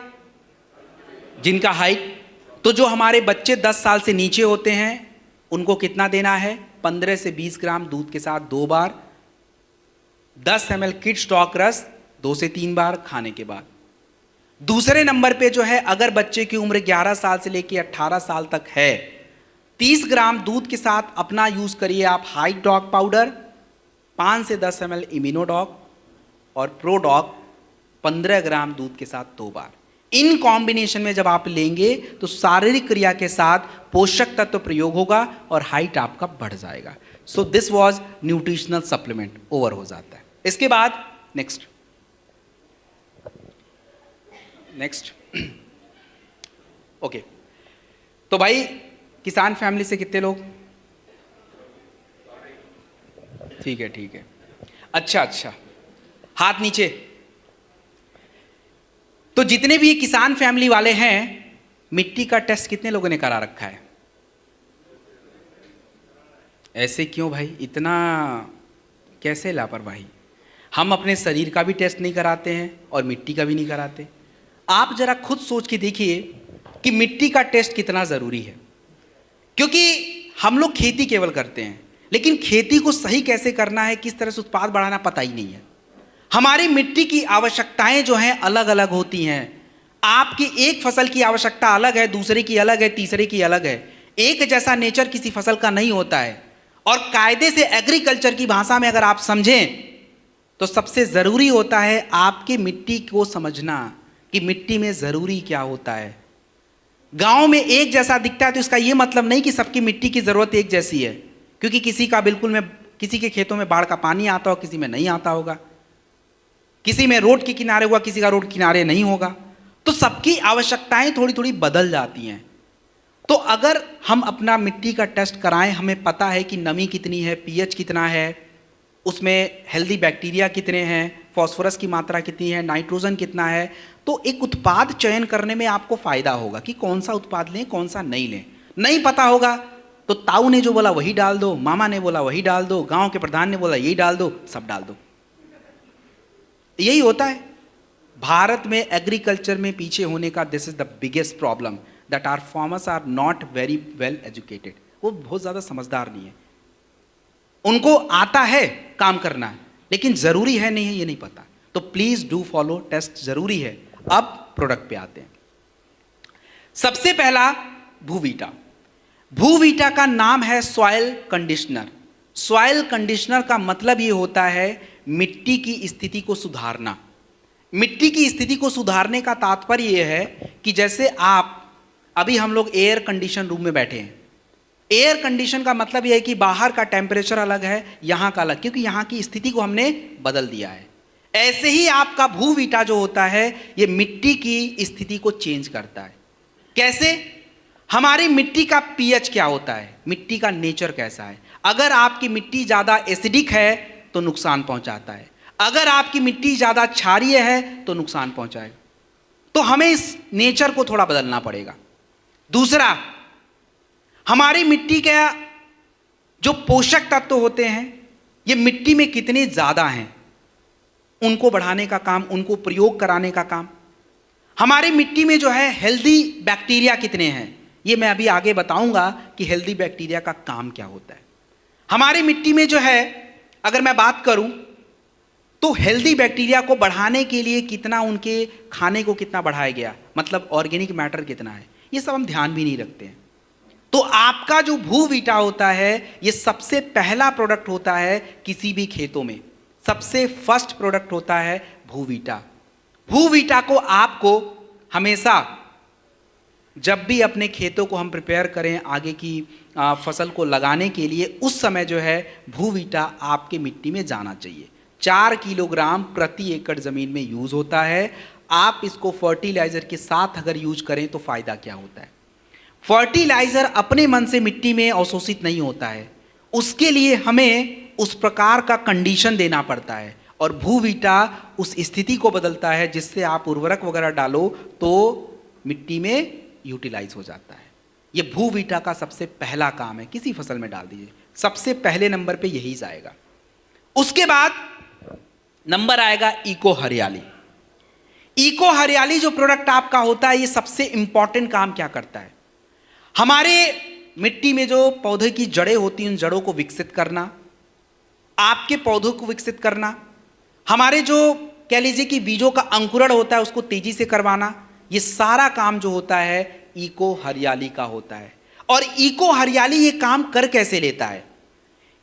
जिनका हाइट, तो जो हमारे बच्चे 10 साल से नीचे होते हैं उनको कितना देना है? 15 से 20 ग्राम दूध के साथ 2 बार, 10 ml किड्स टॉक रस 2 से 3 बार खाने के बाद। दूसरे नंबर पे जो है, अगर बच्चे की उम्र 11 साल से लेकर 18 साल तक है, 30 ग्राम दूध के साथ अपना यूज करिए आप हाई डॉग पाउडर, 5 से 10 ml इम्यूनोडॉग और प्रोडॉग 15 ग्राम दूध के साथ 2 बार। इन कॉम्बिनेशन में जब आप लेंगे तो शारीरिक क्रिया के साथ पोषक तत्व प्रयोग होगा और हाइट आपका बढ़ जाएगा। So this was nutritional supplement, over हो जाता है। इसके बाद नेक्स्ट ओके। तो भाई किसान फैमिली से कितने लोग? ठीक है, अच्छा, हाथ नीचे। तो जितने भी किसान फैमिली वाले हैं, मिट्टी का टेस्ट कितने लोगों ने करा रखा है? ऐसे क्यों भाई, इतना कैसे लापरवाही? हम अपने शरीर का भी टेस्ट नहीं कराते हैं और मिट्टी का भी नहीं कराते। आप जरा खुद सोच के देखिए कि मिट्टी का टेस्ट कितना ज़रूरी है। क्योंकि हम लोग खेती केवल करते हैं, लेकिन खेती को सही कैसे करना है, किस तरह से उत्पाद बढ़ाना, पता ही नहीं है। हमारी मिट्टी की आवश्यकताएं जो हैं अलग अलग होती हैं। आपकी एक फसल की आवश्यकता अलग है, दूसरे की अलग है, तीसरे की अलग है। एक जैसा नेचर किसी फसल का नहीं होता है। और कायदे से एग्रीकल्चर की भाषा में अगर आप समझें तो सबसे ज़रूरी होता है आपकी मिट्टी को समझना कि मिट्टी में ज़रूरी क्या होता है। गांव में एक जैसा दिखता है तो इसका ये मतलब नहीं कि सबकी मिट्टी की ज़रूरत एक जैसी है, क्योंकि किसी के खेतों में बाढ़ का पानी आता हो, किसी में नहीं आता होगा, किसी में रोड के किनारे हुआ, किसी का रोड किनारे नहीं होगा। तो सबकी आवश्यकताएं थोड़ी थोड़ी बदल जाती हैं। तो अगर हम अपना मिट्टी का टेस्ट कराएं, हमें पता है कि नमी कितनी है, पीएच कितना है, उसमें हेल्दी बैक्टीरिया कितने हैं, फॉस्फोरस की मात्रा कितनी है, नाइट्रोजन कितना है, तो एक उत्पाद चयन करने में आपको फायदा होगा कि कौन सा उत्पाद लें, कौन सा नहीं लें। नहीं पता होगा तो ताऊ ने जो बोला वही डाल दो, मामा ने बोला वही डाल दो, गांव के प्रधान ने बोला यही डाल दो, सब डाल दो। यही होता है। भारत में एग्रीकल्चर में पीछे होने का this is the biggest problem, that our farmers are not very well educated. वो बहुत ज़्यादा समझदार नहीं है। उनको आता है काम करना, लेकिन ज़रूरी है नहीं है ये नहीं पता। तो प्लीज़ डू फॉलो, टेस्ट ज़रूरी है। अब प्रोडक्ट पे आते हैं। सबसे पहला भूवीटा। भूवीटा का नाम है सॉइल कंडीशनर। सॉइल कंडीशनर का मतलब ये होता है मिट्टी की स्थिति को सुधारना। मिट्टी की स्थिति को सुधारने का तात्पर्य यह है कि जैसे आप अभी हम लोग एयर कंडीशन रूम में बैठे हैं। एयर कंडीशन का मतलब यह है कि बाहर का टेम्परेचर अलग है, यहाँ का अलग, क्योंकि यहाँ की स्थिति को हमने बदल दिया है। ऐसे ही आपका भूवीटा जो होता है ये मिट्टी की स्थिति को चेंज करता है। कैसे? हमारी मिट्टी का पीएच क्या होता है, मिट्टी का नेचर कैसा है। अगर आपकी मिट्टी ज़्यादा एसिडिक है तो नुकसान पहुंचाता है, अगर आपकी मिट्टी ज़्यादा क्षारीय है तो नुकसान पहुंचाएगा। तो हमें इस नेचर को थोड़ा बदलना पड़ेगा। दूसरा, हमारी मिट्टी के जो पोषक तत्व होते हैं ये मिट्टी में कितने ज़्यादा हैं, उनको बढ़ाने का काम, उनको प्रयोग कराने का काम। हमारी मिट्टी में जो है हेल्दी बैक्टीरिया कितने हैं, ये मैं अभी आगे बताऊंगा कि हेल्दी बैक्टीरिया का काम क्या होता है। हमारी मिट्टी में जो है अगर मैं बात करूं तो हेल्दी बैक्टीरिया को बढ़ाने के लिए कितना उनके खाने को कितना बढ़ाया गया, मतलब ऑर्गेनिक मैटर कितना है, ये सब हम ध्यान भी नहीं रखते हैं। तो आपका जो भूवीटा होता है ये सबसे पहला प्रोडक्ट होता है किसी भी खेतों में, सबसे फर्स्ट प्रोडक्ट होता है भूवीटा। भूवीटा को आपको हमेशा जब भी अपने खेतों को हम प्रिपेयर करें आगे की फसल को लगाने के लिए, उस समय जो है भूवीटा आपके मिट्टी में जाना चाहिए। 4 किलोग्राम प्रति एकड़ ज़मीन में यूज़ होता है। आप इसको फर्टिलाइज़र के साथ अगर यूज करें तो फ़ायदा क्या होता है। फर्टिलाइजर अपने मन से मिट्टी में अवशोषित नहीं होता है, उसके लिए हमें उस प्रकार का कंडीशन देना पड़ता है, और भूवीटा उस स्थिति को बदलता है जिससे आप उर्वरक वगैरह डालो तो मिट्टी में यूटिलाइज हो जाता है। ये भूवीटा का सबसे पहला काम है, किसी फसल में डाल दीजिए, सबसे पहले नंबर पे यही जाएगा। उसके बाद नंबर आएगा इको हरियाली। इको हरियाली जो प्रोडक्ट आपका होता है, ये सबसे इंपॉर्टेंट काम क्या करता है, हमारे मिट्टी में जो पौधे की जड़ें होती हैं उन जड़ों को विकसित करना, आपके पौधों को विकसित करना, हमारे जो कह लीजिए कि बीजों का अंकुरण होता है उसको तेजी से करवाना, ये सारा काम जो होता है इको हरियाली का होता है। और इको हरियाली ये काम कर कैसे लेता है,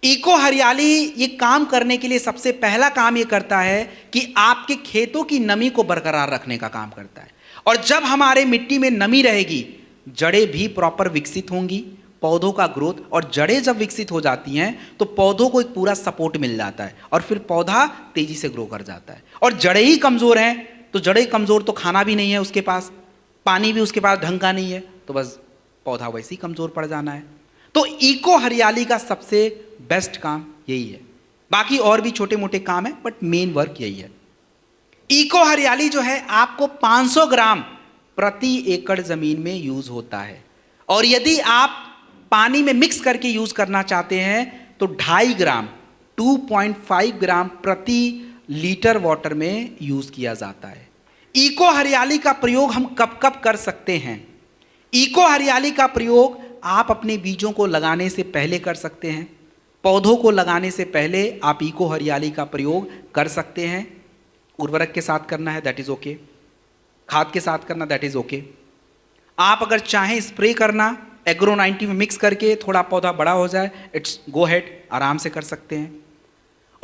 इको हरियाली ये काम करने के लिए सबसे पहला काम ये करता है कि आपके खेतों की नमी को बरकरार रखने का काम करता है। और जब हमारे मिट्टी में नमी रहेगी, जड़ें भी प्रॉपर विकसित होंगी, पौधों का ग्रोथ, और जड़ें जब विकसित हो जाती हैं तो पौधों को एक पूरा सपोर्ट मिल जाता है और फिर पौधा तेजी से ग्रो कर जाता है। और जड़ें ही कमज़ोर हैं तो जड़ें कमज़ोर तो खाना भी नहीं है उसके पास, पानी भी उसके पास ढंग का नहीं है, तो बस पौधा वैसे ही कमज़ोर पड़ जाना है। तो इको हरियाली का सबसे बेस्ट काम यही है, बाकी और भी छोटे मोटे काम है बट मेन वर्क यही है। इको हरियाली जो है आपको 500 ग्राम प्रति एकड़ ज़मीन में यूज़ होता है, और यदि आप पानी में मिक्स करके यूज़ करना चाहते हैं तो 2.5 ग्राम 2.5 ग्राम प्रति लीटर वाटर में यूज़ किया जाता है। इको हरियाली का प्रयोग हम कब कब कर सकते हैं, इको हरियाली का प्रयोग आप अपने बीजों को लगाने से पहले कर सकते हैं, पौधों को लगाने से पहले आप इको हरियाली का प्रयोग कर सकते हैं। उर्वरक के साथ करना है दैट इज़ ओके, खाद के साथ करना दैट इज़ ओके। आप अगर चाहें स्प्रे करना एग्रो 90 में मिक्स करके थोड़ा पौधा बड़ा हो जाए, इट्स गो हेड, आराम से कर सकते हैं।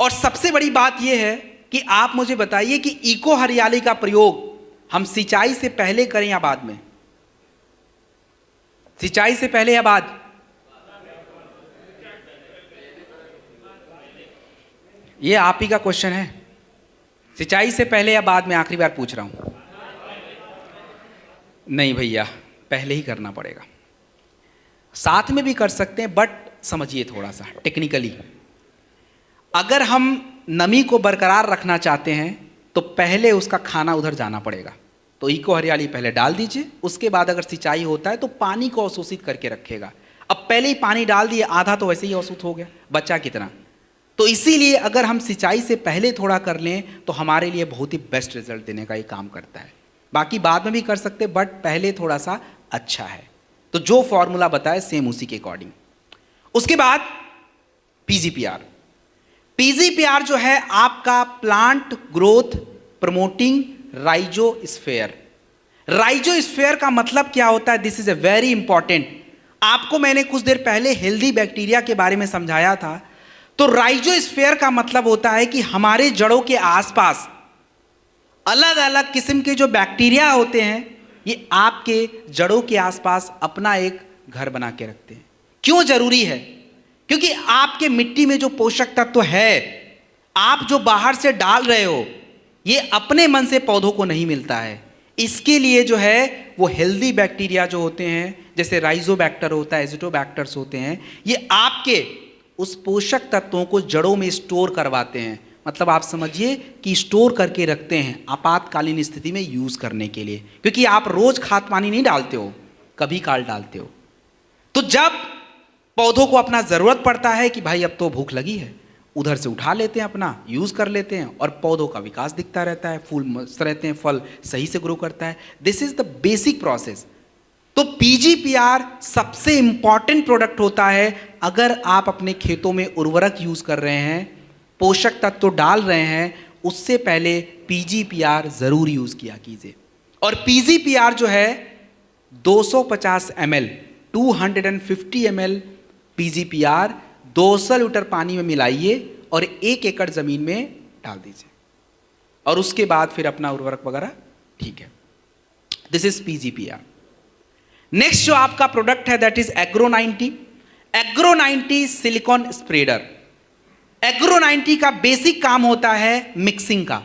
और सबसे बड़ी बात यह है कि आप मुझे बताइए कि इको हरियाली का प्रयोग हम सिंचाई से पहले करें या बाद में, सिंचाई से पहले या बाद? ये आप ही का क्वेश्चन है, सिंचाई से पहले या बाद में, आखिरी बार पूछ रहा हूं। नहीं भैया, पहले ही करना पड़ेगा। साथ में भी कर सकते हैं बट समझिए थोड़ा सा टेक्निकली, अगर हम नमी को बरकरार रखना चाहते हैं तो पहले उसका खाना उधर जाना पड़ेगा। तो इको हरियाली पहले डाल दीजिए, उसके बाद अगर सिंचाई होता है तो पानी को अवशोषित करके रखेगा। अब पहले ही पानी डाल दिए, आधा तो वैसे ही अवशोषित हो गया, बचा कितना? तो इसीलिए अगर हम सिंचाई से पहले थोड़ा कर लें तो हमारे लिए बहुत ही बेस्ट रिजल्ट देने का ये काम करता है। बाकी बाद में भी कर सकते बट पहले थोड़ा सा अच्छा है। तो जो फॉर्मूला बताए सेम उसी के अकॉर्डिंग। उसके बाद पीजीपीआर। पीजीपीआर जो है आपका plant growth promoting rhizosphere. Rhizosphere का मतलब क्या होता है? This is a very important. आपको मैंने कुछ देर पहले हेल्दी बैक्टीरिया के बारे में समझाया था। तो राइजोस्फीयर का मतलब होता है कि हमारे जड़ों के आसपास अलग अलग किस्म के जो बैक्टीरिया होते हैं, ये आपके जड़ों के आसपास अपना एक घर बना के रखते हैं। क्यों जरूरी है? क्योंकि आपके मिट्टी में जो पोषक तत्व है, आप जो बाहर से डाल रहे हो, ये अपने मन से पौधों को नहीं मिलता है। इसके लिए जो है वो हेल्दी बैक्टीरिया जो होते हैं, जैसे राइजोबैक्टर होता है, एजिटोबैक्टर्स होते हैं, ये आपके उस पोषक तत्वों को जड़ों में स्टोर करवाते हैं। मतलब आप समझिए कि स्टोर करके रखते हैं आपातकालीन स्थिति में यूज करने के लिए। क्योंकि आप रोज खाद पानी नहीं डालते हो, कभी काल डालते हो। तो जब पौधों को अपना जरूरत पड़ता है कि भाई अब तो भूख लगी है, उधर से उठा लेते हैं, अपना यूज कर लेते हैं और पौधों का विकास दिखता रहता है, फूल मस्त रहते हैं, फल सही से ग्रो करता है। This is the basic process. तो पीजीपीआर सबसे इंपॉर्टेंट प्रोडक्ट होता है। अगर आप अपने खेतों में उर्वरक यूज कर रहे हैं, पोषक तत्व डाल रहे हैं, उससे पहले पीजीपीआर जरूर यूज किया कीजिए। और पीजीपीआर जो है 250 ml 250 ml पीजीपीआर 200 लीटर पानी में मिलाइए और 1 एकड़ जमीन में डाल दीजिए, और उसके बाद फिर अपना उर्वरक वगैरह ठीक है। This is PGPR. नेक्स्ट जो आपका प्रोडक्ट है that is agro 90। Agro 90 silicone spreader. Agro 90 का बेसिक काम होता है मिक्सिंग का।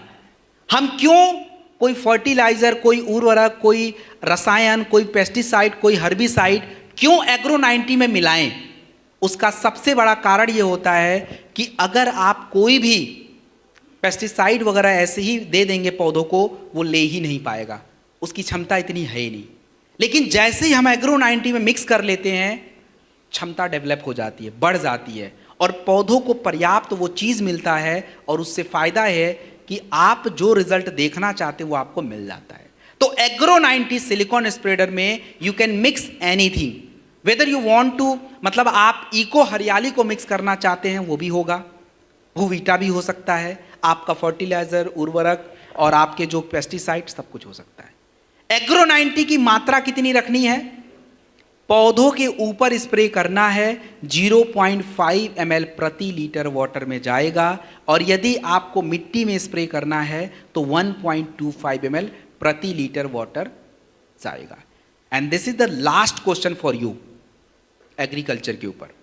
हम क्यों कोई फर्टिलाइजर, कोई उर्वरक, कोई रसायन, कोई पेस्टिसाइड, कोई हर्बिसाइड क्यों एग्रो 90 में मिलाएं? उसका सबसे बड़ा कारण ये होता है कि अगर आप कोई भी पेस्टिसाइड वगैरह ऐसे ही दे देंगे पौधों को, वो ले ही नहीं पाएगा, उसकी क्षमता इतनी है ही नहीं। लेकिन जैसे ही हम एग्रो 90 में मिक्स कर लेते हैं, क्षमता डेवलप हो जाती है, बढ़ जाती है, और पौधों को पर्याप्त वो चीज़ मिलता है, और उससे फायदा है कि आप जो रिजल्ट देखना चाहते हैं वो आपको मिल जाता है। तो एग्रो 90 सिलिकॉन स्प्रेडर में you can mix anything, whether you want to, मतलब आप इको हरियाली को मिक्स करना चाहते हैं वो भी होगा, भूवीटा भी हो सकता है, आपका फर्टिलाइजर, उर्वरक और आपके जो पेस्टिसाइड सब कुछ हो सकता है। एग्रो 90 की मात्रा कितनी रखनी है? पौधों के ऊपर स्प्रे करना है, 0.5 ml प्रति लीटर वाटर में जाएगा, और यदि आपको मिट्टी में स्प्रे करना है तो 1.25 ml प्रति लीटर वाटर जाएगा। And this is the last question for you agriculture के ऊपर।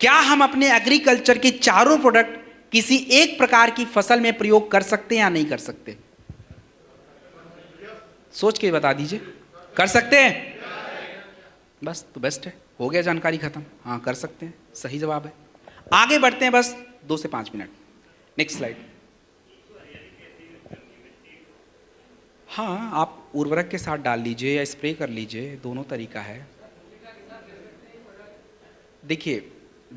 क्या हम अपने एग्रीकल्चर के चारों प्रोडक्ट किसी एक प्रकार की फसल में प्रयोग कर सकते हैं या नहीं कर सकते? सोच के बता दीजिए। कर सकते हैं? बस तो बेस्ट है, हो गया जानकारी खत्म। हाँ कर सकते हैं, सही जवाब है। आगे बढ़ते हैं बस 2 से 5 मिनट। Next slide. हाँ आप उर्वरक के साथ डाल लीजिए या स्प्रे कर लीजिए, दोनों तरीका है। देखिए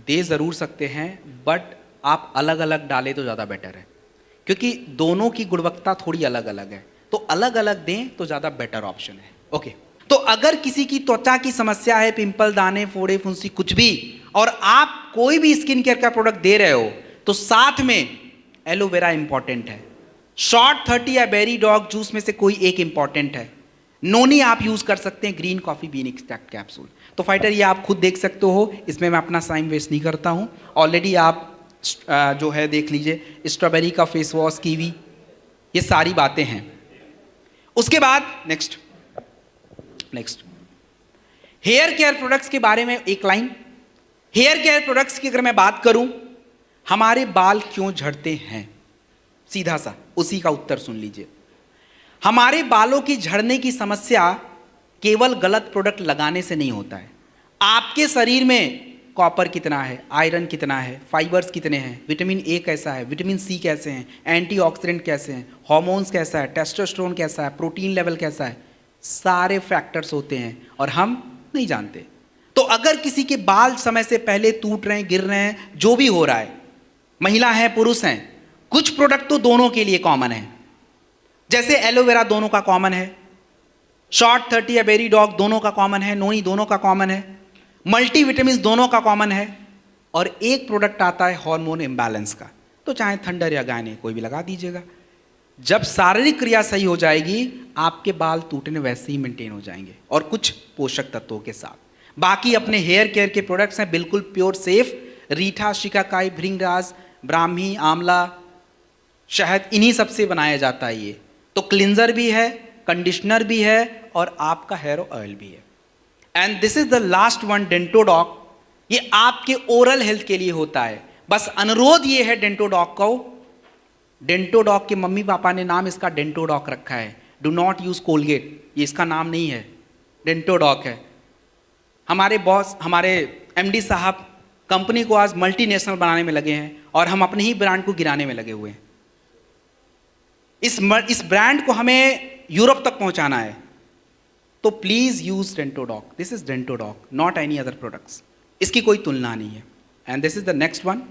दे ज़रूर सकते हैं, बट आप अलग अलग डालें तो ज़्यादा बेटर है, क्योंकि दोनों की गुणवत्ता थोड़ी अलग अलग है, तो अलग अलग दें तो ज़्यादा बेटर ऑप्शन है। ओके, तो अगर किसी की त्वचा की समस्या है, पिंपल, दाने, फोड़े, फुंसी, कुछ भी, और आप कोई भी स्किन केयर का प्रोडक्ट दे रहे हो, तो साथ में एलोवेरा इंपॉर्टेंट है, शॉर्ट 30 या बेरी डॉग जूस में से कोई एक इंपॉर्टेंट है, नोनी आप यूज़ कर सकते हैं, green coffee been extract capsule. तो फाइटर ये आप खुद देख सकते हो, इसमें मैं अपना टाइम वेस्ट नहीं करता हूँ। ऑलरेडी आप जो है देख लीजिए, स्ट्रॉबेरी का फेस वॉश, कीवी, ये सारी बातें हैं। उसके बाद नेक्स्ट हेयर केयर प्रोडक्ट्स के बारे में एक लाइन। हेयर केयर प्रोडक्ट्स की अगर मैं बात करूं, हमारे बाल क्यों झड़ते हैं, सीधा सा उसी का उत्तर सुन लीजिए। हमारे बालों की झड़ने की समस्या केवल गलत प्रोडक्ट लगाने से नहीं होता है। आपके शरीर में कॉपर कितना है, आयरन कितना है, फाइबर्स कितने हैं, विटामिन ए कैसा है, विटामिन सी कैसे हैं, एंटीऑक्सीडेंट कैसे हैं, हार्मोन्स कैसा है, टेस्टोस्टेरोन कैसा है, प्रोटीन लेवल कैसा है, सारे फैक्टर्स होते हैं और हम नहीं जानते। तो अगर किसी के बाल समय से पहले टूट रहे हैं, गिर रहे हैं, जो भी हो रहा है, महिला है पुरुष हैं, कुछ प्रोडक्ट तो दोनों के लिए कॉमन है। जैसे एलोवेरा दोनों का कॉमन है, शॉर्ट 30 या बेरी डॉग दोनों का कॉमन है, नोनी दोनों का कॉमन है, मल्टीविटामिन दोनों का कॉमन है, और एक प्रोडक्ट आता है हार्मोन इम्बैलेंस का, तो चाहे थंडर या गायने कोई भी लगा दीजिएगा। जब शारीरिक क्रिया सही हो जाएगी, आपके बाल टूटने वैसे ही मेंटेन हो जाएंगे, और कुछ पोषक तत्वों के साथ। बाकी अपने हेयर केयर के प्रोडक्ट्स हैं बिल्कुल प्योर सेफ, रीठा, शिकाकाई, भृंगराज, ब्राह्मी, आंवला, शहद, इन्हीं सब से बनाया जाता है ये। तो क्लिंजर भी है, कंडीशनर भी है, और आपका हेयर ऑयल भी है। And this is the last one, Dentodoc. ये आपके ओरल हेल्थ के लिए होता है। बस अनुरोध ये है डेंटोडॉक को, डेंटोडॉक के मम्मी पापा ने नाम इसका डेंटोडॉक रखा है, डू नॉट यूज कोलगेट, ये इसका नाम नहीं है, डेंटोडॉक है। हमारे बॉस, हमारे एमडी साहब कंपनी को आज मल्टीनेशनल बनाने में लगे हैं, और हम अपने ही ब्रांड को गिराने में लगे हुए हैं। इस ब्रांड को हमें यूरोप तक पहुंचाना है, तो please use Dentodoc. This is Dentodoc, not any other products, इसकी कोई तुलना नहीं है। And this is the next one.